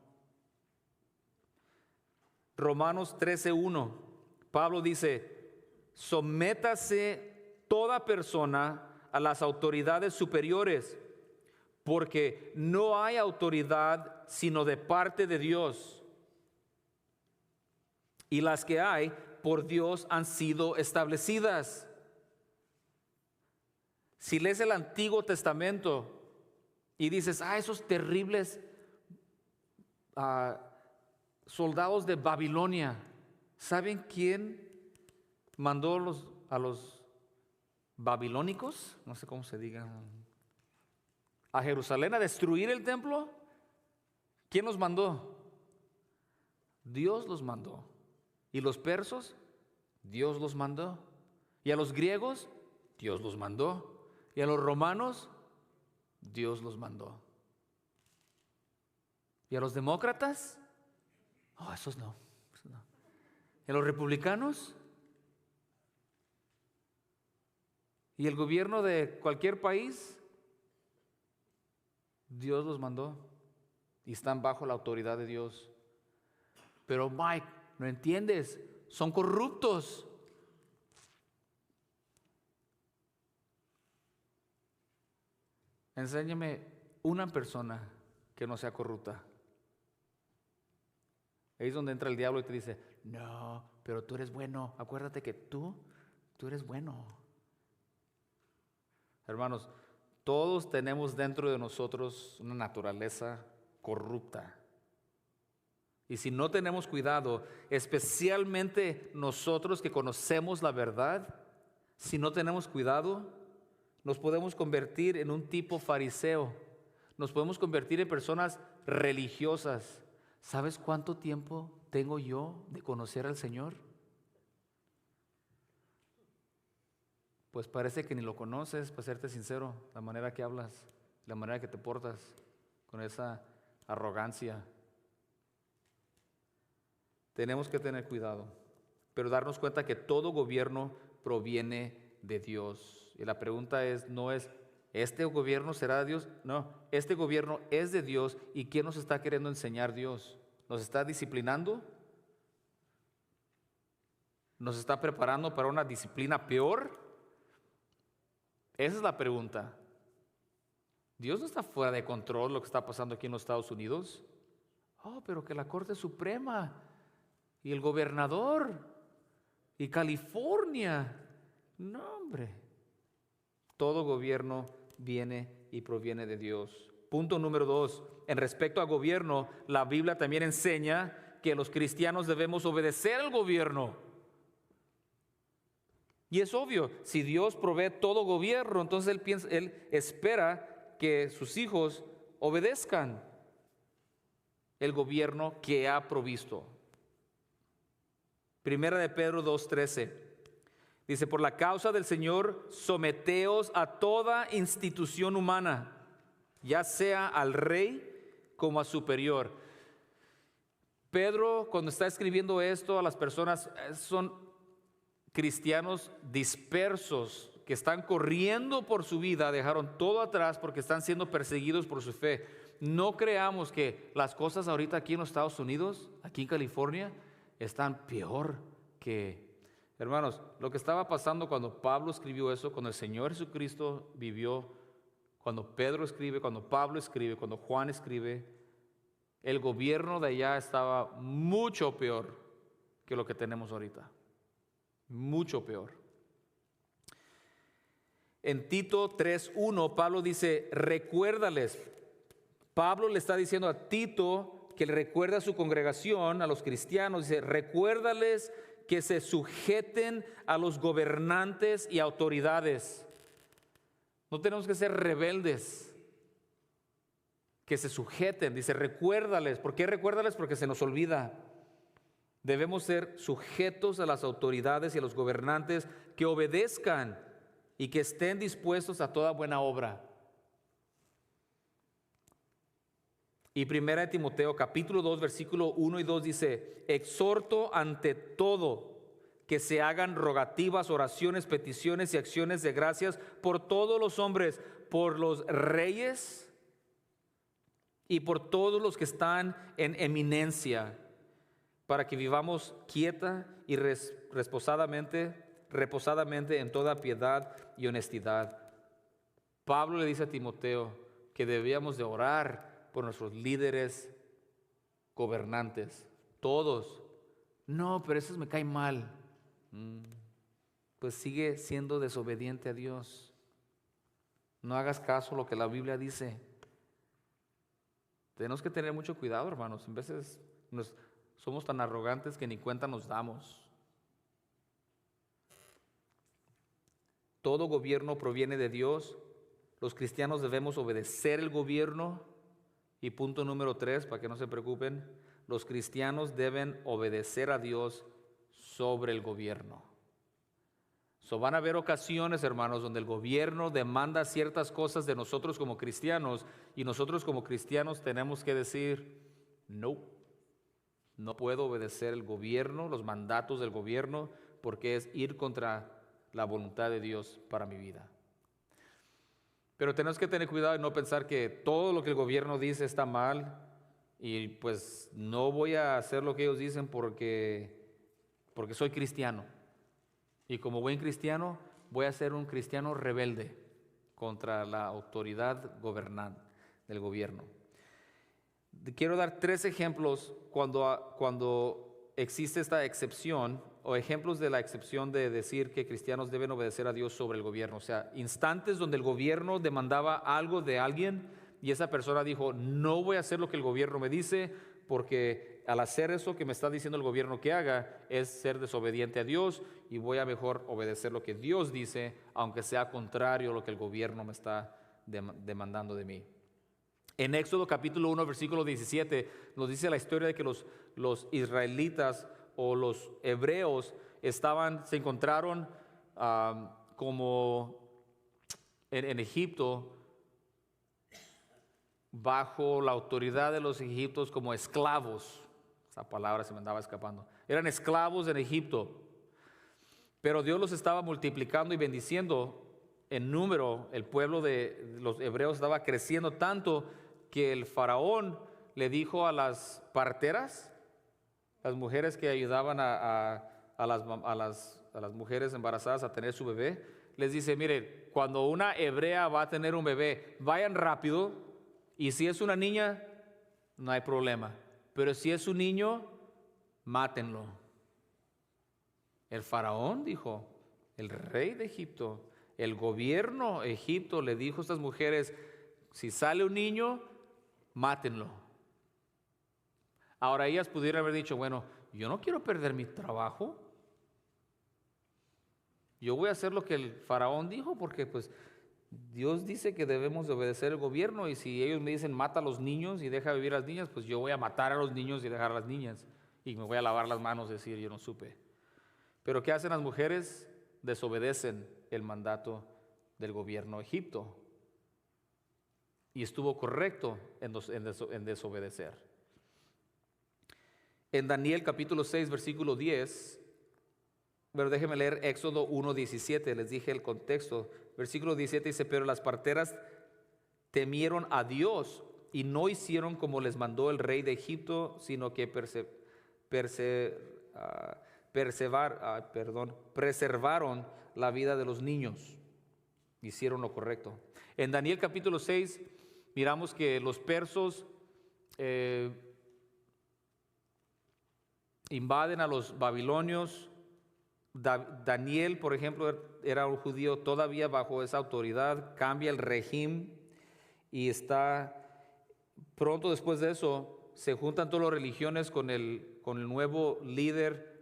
Romanos 13:1, Pablo dice, sométase toda persona a las autoridades superiores, porque no hay autoridad sino de parte de Dios. Y las que hay por Dios han sido establecidas. Si lees el Antiguo Testamento y dices, esos terribles soldados de Babilonia, ¿saben quién mandó a los babilónicos? No sé cómo se diga. A Jerusalén a destruir el templo. ¿Quién los mandó? Dios los mandó. ¿Y los persas? Dios los mandó. ¿Y a los griegos? Dios los mandó. ¿Y a los romanos? Dios los mandó. ¿Y a los demócratas? Esos no. ¿Y a los republicanos? ¿Y el gobierno de cualquier país? Dios los mandó y están bajo la autoridad de Dios. Pero Mike, ¿no entiendes? Son corruptos. Enséñame una persona que no sea corrupta. Ahí es donde entra el diablo y te dice, no, pero tú eres bueno. Acuérdate que tú eres bueno. Hermanos, todos tenemos dentro de nosotros una naturaleza corrupta. Y si no tenemos cuidado, especialmente nosotros que conocemos la verdad, si no tenemos cuidado, nos podemos convertir en un tipo fariseo. Nos podemos convertir en personas religiosas. ¿Sabes cuánto tiempo tengo yo de conocer al Señor? Pues parece que ni lo conoces, para serte sincero, la manera que hablas, la manera que te portas, con esa arrogancia. Tenemos que tener cuidado, pero darnos cuenta que todo gobierno proviene de Dios. Y la pregunta no es, ¿este gobierno será de Dios? No, este gobierno es de Dios. ¿Y quién nos está queriendo enseñar Dios? ¿Nos está disciplinando? ¿Nos está preparando para una disciplina peor? Esa es la pregunta. Dios no está fuera de control lo que está pasando aquí en los Estados Unidos. Pero que la Corte Suprema y el gobernador y California. No, hombre. Todo gobierno viene y proviene de Dios. Punto número 2. En respecto a gobierno, la Biblia también enseña que los cristianos debemos obedecer al gobierno. Y es obvio, si Dios provee todo gobierno, entonces Él espera que sus hijos obedezcan el gobierno que ha provisto. Primera de Pedro 2:13 dice, por la causa del Señor, someteos a toda institución humana, ya sea al rey como a superior. Pedro, cuando está escribiendo esto a las personas, son cristianos dispersos que están corriendo por su vida, dejaron todo atrás porque están siendo perseguidos por su fe. No creamos que las cosas ahorita aquí en los Estados Unidos, aquí en California, están peor que... Hermanos, lo que estaba pasando cuando Pablo escribió eso, cuando el Señor Jesucristo vivió, cuando Pedro escribe, cuando Pablo escribe, cuando Juan escribe, el gobierno de allá estaba mucho peor que lo que tenemos ahorita. Mucho peor. En Tito 3:1, Pablo dice, recuérdales. Pablo le está diciendo a Tito que le recuerda a su congregación, a los cristianos, dice, recuérdales que se sujeten a los gobernantes y autoridades. No tenemos que ser rebeldes. Que se sujeten, dice, recuérdales. ¿Por qué recuérdales? Porque se nos olvida. Debemos ser sujetos a las autoridades y a los gobernantes, que obedezcan y que estén dispuestos a toda buena obra. Y 1 Timoteo capítulo 2 versículo 1 y 2 dice: exhorto ante todo que se hagan rogativas, oraciones, peticiones y acciones de gracias por todos los hombres, por los reyes y por todos los que están en eminencia, para que vivamos quieta y reposadamente en toda piedad y honestidad. Pablo le dice a Timoteo que debíamos de orar por nuestros líderes gobernantes, todos. No, pero esos me caen mal. Pues sigue siendo desobediente a Dios. No hagas caso a lo que la Biblia dice. Tenemos que tener mucho cuidado, hermanos. En veces somos tan arrogantes que ni cuenta nos damos. Todo gobierno proviene de Dios. Los cristianos debemos obedecer el gobierno. Y punto número 3, para que no se preocupen, los cristianos deben obedecer a Dios sobre el gobierno. Van a haber ocasiones, hermanos, donde el gobierno demanda ciertas cosas de nosotros como cristianos, y nosotros como cristianos tenemos que decir: no puedo obedecer el gobierno, los mandatos del gobierno, porque es ir contra la voluntad de Dios para mi vida. Pero tenemos que tener cuidado y no pensar que todo lo que el gobierno dice está mal y pues no voy a hacer lo que ellos dicen porque soy cristiano. Y como buen cristiano voy a ser un cristiano rebelde contra la autoridad gobernante del gobierno. Quiero dar 3 ejemplos cuando existe esta excepción, o ejemplos de la excepción de decir que cristianos deben obedecer a Dios sobre el gobierno. O sea, instantes donde el gobierno demandaba algo de alguien y esa persona dijo: no voy a hacer lo que el gobierno me dice, porque al hacer eso que me está diciendo el gobierno que haga es ser desobediente a Dios, y voy a mejor obedecer lo que Dios dice, aunque sea contrario a lo que el gobierno me está demandando de mí. En Éxodo capítulo 1 versículo 17 nos dice la historia de que los israelitas o los hebreos se encontraron como en Egipto, bajo la autoridad de los egipcios, como esclavos. Esa palabra se me andaba escapando. Eran esclavos en Egipto, pero Dios los estaba multiplicando y bendiciendo en número. El pueblo de los hebreos estaba creciendo tanto que el faraón le dijo a las parteras, las mujeres que ayudaban a las mujeres embarazadas a tener su bebé, les dice: mire, cuando una hebrea va a tener un bebé, vayan rápido, y si es una niña, no hay problema, pero si es un niño, mátenlo. El faraón dijo, el rey de Egipto, el gobierno de Egipto le dijo a estas mujeres: si sale un niño, mátenlo. Ahora ellas pudieran haber dicho: bueno, yo no quiero perder mi trabajo, yo voy a hacer lo que el faraón dijo, porque pues Dios dice que debemos de obedecer el gobierno, y si ellos me dicen mata a los niños y deja vivir a las niñas, pues yo voy a matar a los niños y dejar a las niñas, y me voy a lavar las manos y decir: yo no supe. Pero ¿qué hacen las mujeres? Desobedecen el mandato del gobierno de Egipto, y estuvo correcto en desobedecer. En Daniel capítulo 6 versículo 10, pero déjenme leer Éxodo 1:17, les dije el contexto. Versículo 17 dice: pero las parteras temieron a Dios y no hicieron como les mandó el rey de Egipto, sino que preservaron la vida de los niños. Hicieron lo correcto. En Daniel capítulo 6 miramos que los persos invaden a los babilonios. Daniel, por ejemplo, era un judío todavía bajo esa autoridad. Cambia el régimen y pronto después de eso se juntan todas las religiones con el nuevo líder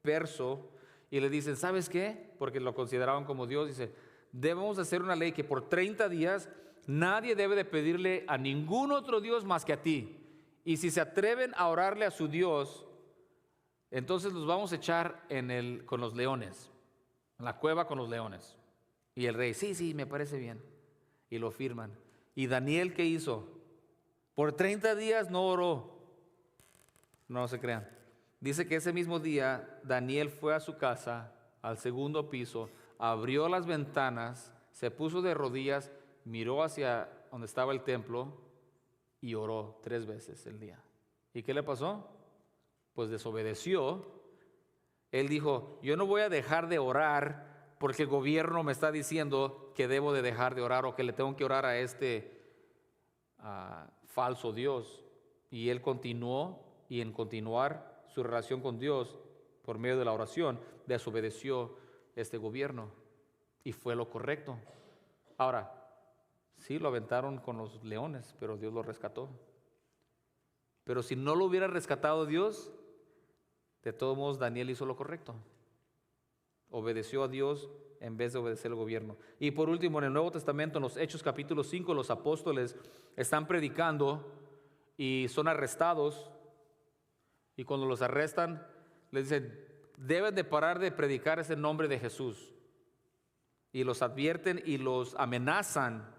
perso y le dicen: ¿sabes qué? Porque lo consideraban como Dios. Dice: debemos hacer una ley que por 30 días nadie debe de pedirle a ningún otro Dios más que a ti, y si se atreven a orarle a su Dios, entonces los vamos a echar con los leones, en la cueva con los leones. Y el rey: sí, me parece bien. Y lo firman. ¿Y Daniel qué hizo? Por 30 días no oró. No se crean. Dice que ese mismo día Daniel fue a su casa, al segundo piso, abrió las ventanas, se puso de rodillas, miró hacia donde estaba el templo y oró 3 veces el día. ¿Y qué le pasó? Pues desobedeció. Él dijo, yo no voy a dejar de orar porque el gobierno me está diciendo que debo de dejar de orar o que le tengo que orar a este falso Dios. Y él continuó, y en continuar su relación con Dios por medio de la oración, desobedeció este gobierno. Y fue lo correcto. Ahora, sí, lo aventaron con los leones, pero Dios lo rescató. Pero si no lo hubiera rescatado Dios, de todos modos Daniel hizo lo correcto. Obedeció a Dios en vez de obedecer al gobierno. Y por último, en el Nuevo Testamento, en los Hechos capítulo 5, los apóstoles están predicando y son arrestados. Y cuando los arrestan, les dicen, deben de parar de predicar ese nombre de Jesús. Y los advierten y los amenazan.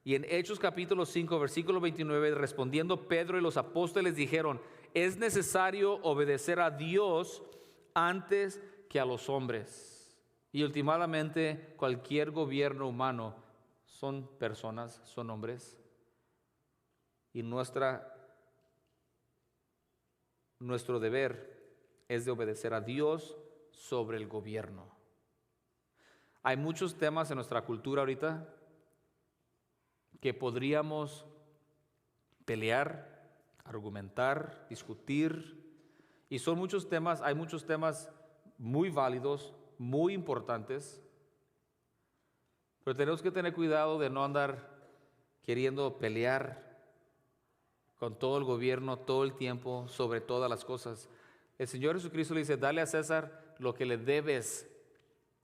Y en Hechos capítulo 5, versículo 29, respondiendo Pedro y los apóstoles dijeron, es necesario obedecer a Dios antes que a los hombres. Y últimamente cualquier gobierno humano son personas, son hombres. Y nuestro deber es de obedecer a Dios sobre el gobierno. Hay muchos temas en nuestra cultura ahorita que podríamos pelear, argumentar, discutir, y son muchos temas, hay muchos temas muy válidos, muy importantes, pero tenemos que tener cuidado de no andar queriendo pelear con todo el gobierno, todo el tiempo, sobre todas las cosas. El Señor Jesucristo le dice, dale a César lo que le debes,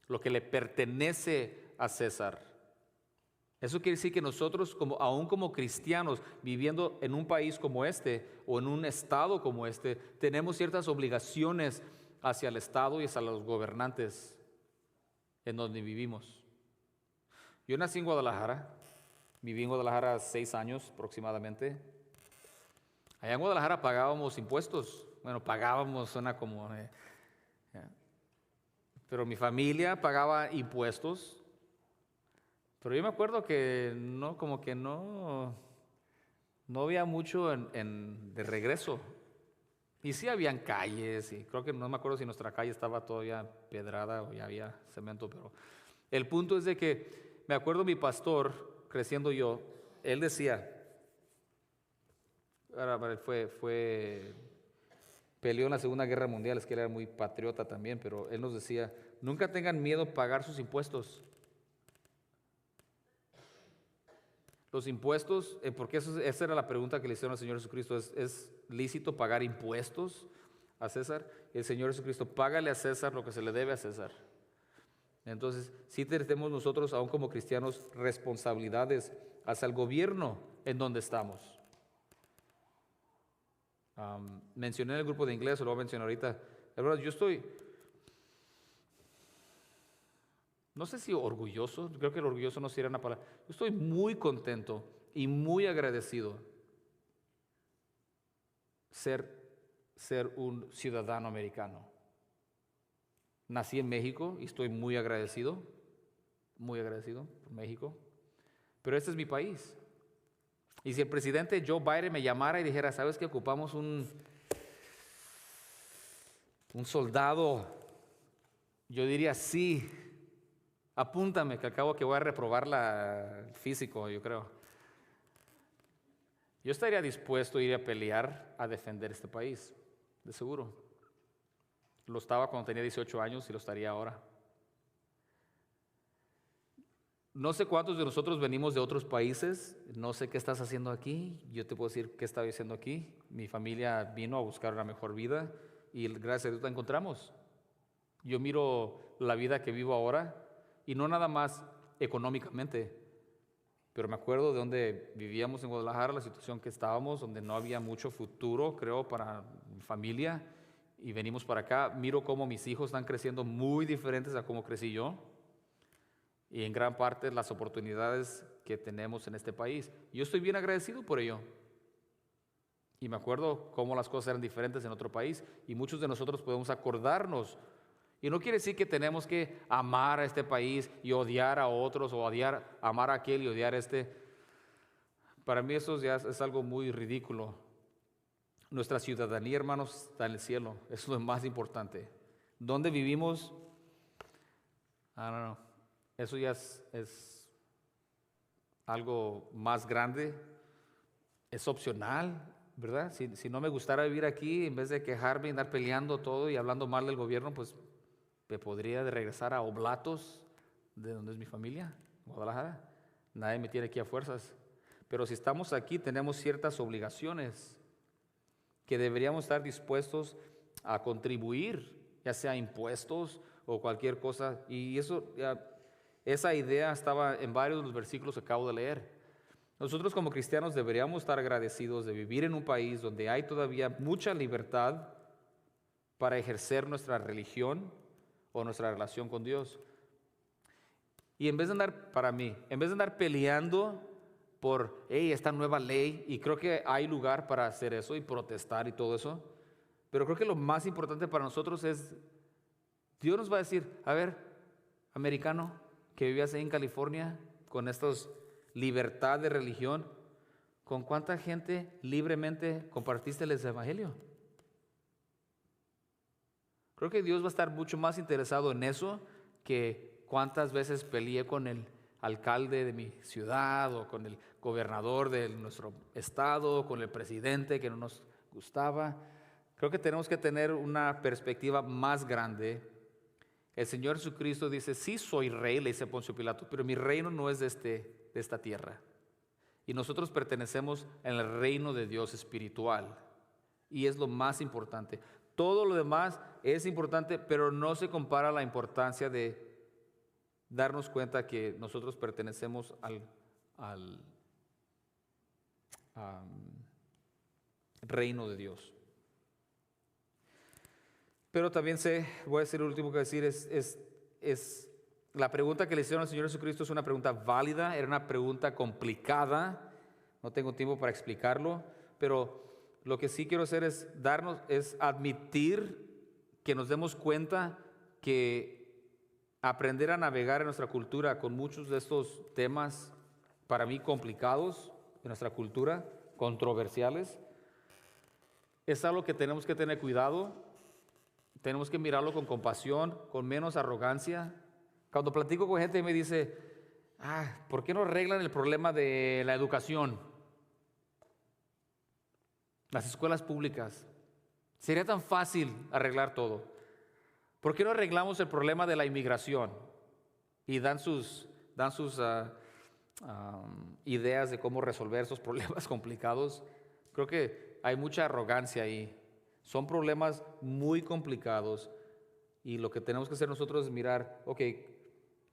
lo que le pertenece a César. Eso quiere decir que nosotros, aún como cristianos, viviendo en un país como este o en un estado como este, tenemos ciertas obligaciones hacia el estado y hacia los gobernantes en donde vivimos. Yo nací en Guadalajara, viví en Guadalajara 6 años aproximadamente. Allá en Guadalajara pagábamos impuestos. Bueno, pagábamos, suena como... Pero mi familia pagaba impuestos. Pero yo me acuerdo que no, como que no había mucho de regreso. Y sí habían calles, y creo que no me acuerdo si nuestra calle estaba todavía pedrada o ya había cemento, pero el punto es de que me acuerdo mi pastor, creciendo yo, él decía, peleó en la Segunda Guerra Mundial, es que él era muy patriota también, pero él nos decía, nunca tengan miedo de pagar sus impuestos. Los impuestos, porque esa era la pregunta que le hicieron al Señor Jesucristo, ¿es lícito pagar impuestos a César? El Señor Jesucristo, págale a César lo que se le debe a César. Entonces, sí tenemos nosotros, aún como cristianos, responsabilidades hacia el gobierno en donde estamos. Mencioné en el grupo de inglés, lo voy a mencionar ahorita. La verdad, yo estoy, no sé si orgulloso, creo que el orgulloso no sería una palabra. Yo estoy muy contento y muy agradecido ser un ciudadano americano. Nací en México y estoy muy agradecido por México. Pero este es mi país. Y si el presidente Joe Biden me llamara y dijera, ¿sabes que ocupamos un soldado? Yo diría, sí, apúntame, que al cabo que voy a reprobar el físico, yo creo. Yo estaría dispuesto a ir a pelear, a defender este país, de seguro. Lo estaba cuando tenía 18 años y lo estaría ahora. No sé cuántos de nosotros venimos de otros países, no sé qué estás haciendo aquí, yo te puedo decir qué estaba haciendo aquí. Mi familia vino a buscar una mejor vida y gracias a Dios la encontramos. Yo miro la vida que vivo ahora y no nada más económicamente, pero me acuerdo de donde vivíamos en Guadalajara, la situación que estábamos, donde no había mucho futuro, creo, para mi familia, y venimos para acá. Miro cómo mis hijos están creciendo muy diferentes a cómo crecí yo. Y en gran parte las oportunidades que tenemos en este país. Yo estoy bien agradecido por ello. Y me acuerdo cómo las cosas eran diferentes en otro país y muchos de nosotros podemos acordarnos. Y no quiere decir que tenemos que amar a este país y odiar a otros o amar a aquel y odiar a este. Para mí eso ya es algo muy ridículo. Nuestra ciudadanía, hermanos, está en el cielo. Eso es lo más importante. ¿Dónde vivimos? No. Eso ya es algo más grande. Es opcional, ¿verdad? Si no me gustara vivir aquí, en vez de quejarme y andar peleando todo y hablando mal del gobierno, pues me podría de regresar a Oblatos, de donde es mi familia, Guadalajara. Nadie me tiene aquí a fuerzas. Pero si estamos aquí, tenemos ciertas obligaciones que deberíamos estar dispuestos a contribuir, ya sea impuestos o cualquier cosa. Y esa idea estaba en varios de los versículos que acabo de leer. Nosotros como cristianos deberíamos estar agradecidos de vivir en un país donde hay todavía mucha libertad para ejercer nuestra religión o nuestra relación con Dios. Y en vez de andar peleando por esta nueva ley, y creo que hay lugar para hacer eso y protestar y todo eso, pero creo que lo más importante para nosotros es, Dios nos va a decir, a ver, americano que vivías ahí en California con estos libertad de religión, ¿con cuánta gente libremente compartiste el evangelio? Creo que Dios va a estar mucho más interesado en eso que cuántas veces peleé con el alcalde de mi ciudad o con el gobernador de nuestro estado, o con el presidente que no nos gustaba. Creo que tenemos que tener una perspectiva más grande. El Señor Jesucristo dice, sí soy rey, le dice Poncio Pilato, pero mi reino no es de esta tierra. Y nosotros pertenecemos al reino de Dios espiritual. Y es lo más importante. Todo lo demás es importante, pero no se compara a la importancia de darnos cuenta que nosotros pertenecemos al reino de Dios. Pero también voy a decir lo último que decir, es la pregunta que le hicieron al Señor Jesucristo es una pregunta válida, era una pregunta complicada, no tengo tiempo para explicarlo, pero lo que sí quiero hacer es admitir que nos demos cuenta que aprender a navegar en nuestra cultura con muchos de estos temas, para mí complicados, en nuestra cultura, controversiales, es algo que tenemos que tener cuidado, tenemos que mirarlo con compasión, con menos arrogancia. Cuando platico con gente me dice, ¿por qué no arreglan el problema de la educación? Las escuelas públicas. Sería tan fácil arreglar todo. ¿Por qué no arreglamos el problema de la inmigración? Y dan sus ideas de cómo resolver esos problemas complicados. Creo que hay mucha arrogancia ahí. Son problemas muy complicados y lo que tenemos que hacer nosotros es mirar,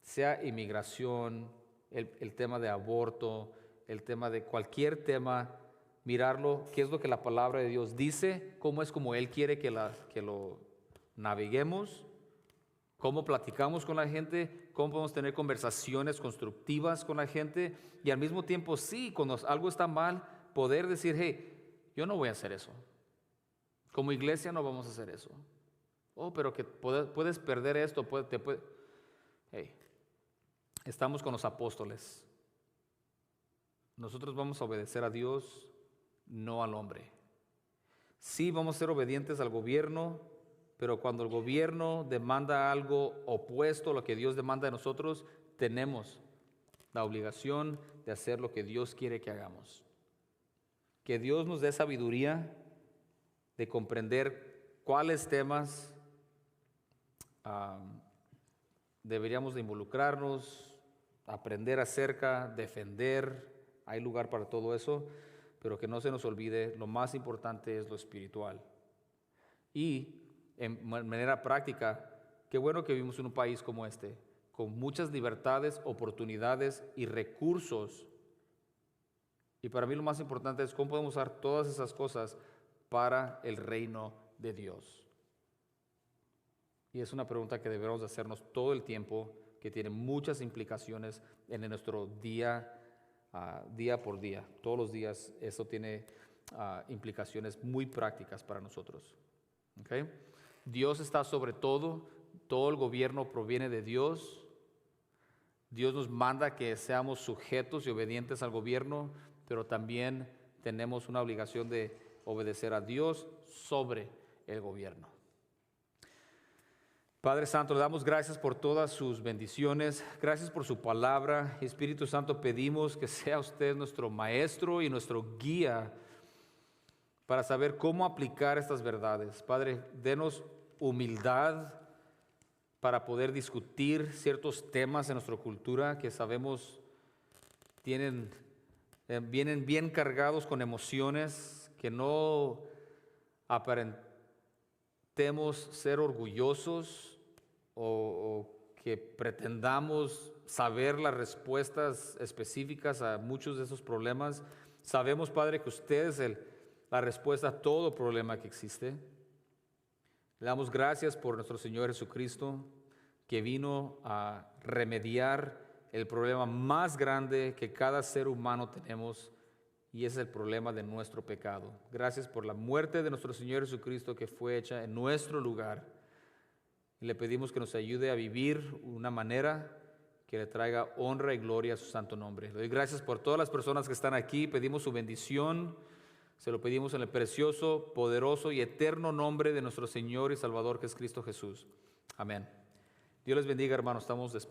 sea inmigración, el tema de aborto, el tema de cualquier tema, mirarlo, qué es lo que la palabra de Dios dice, cómo es como Él quiere que lo naveguemos, cómo platicamos con la gente, cómo podemos tener conversaciones constructivas con la gente y al mismo tiempo, sí, cuando algo está mal, poder decir, yo no voy a hacer eso. Como iglesia no vamos a hacer eso. Pero que puedes perder esto, estamos con los apóstoles. Nosotros vamos a obedecer a Dios, no al hombre. Sí vamos a ser obedientes al gobierno, pero cuando el gobierno demanda algo opuesto a lo que Dios demanda de nosotros, tenemos la obligación de hacer lo que Dios quiere que hagamos. Que Dios nos dé sabiduría de comprender cuáles temas deberíamos de involucrarnos, aprender acerca, defender. Hay lugar para todo eso, pero que no se nos olvide, lo más importante es lo espiritual. Y en manera práctica, qué bueno que vivimos en un país como este, con muchas libertades, oportunidades y recursos. Y para mí lo más importante es cómo podemos usar todas esas cosas para el reino de Dios. Y es una pregunta que debemos hacernos todo el tiempo, que tiene muchas implicaciones en nuestro día por día. Todos los días eso tiene implicaciones muy prácticas para nosotros. ¿Ok? Dios está sobre todo el gobierno proviene de Dios. Dios nos manda que seamos sujetos y obedientes al gobierno, pero también tenemos una obligación de obedecer a Dios sobre el gobierno. Padre Santo, le damos gracias por todas sus bendiciones, gracias por su palabra. Espíritu Santo, pedimos que sea usted nuestro maestro y nuestro guía para saber cómo aplicar estas verdades. Padre, denos humildad para poder discutir ciertos temas en nuestra cultura que sabemos vienen bien cargados con emociones, que no aparentemos ser orgullosos o que pretendamos saber las respuestas específicas a muchos de esos problemas. Sabemos, Padre, que usted es la respuesta a todo problema que existe. Le damos gracias por nuestro Señor Jesucristo, que vino a remediar el problema más grande que cada ser humano tenemos, y es el problema de nuestro pecado. Gracias por la muerte de nuestro Señor Jesucristo, que fue hecha en nuestro lugar. Y le pedimos que nos ayude a vivir una manera que le traiga honra y gloria a su santo nombre. Le doy gracias por todas las personas que están aquí. Pedimos su bendición. Se lo pedimos en el precioso, poderoso y eterno nombre de nuestro Señor y Salvador, que es Cristo Jesús. Amén. Dios les bendiga, hermanos. Estamos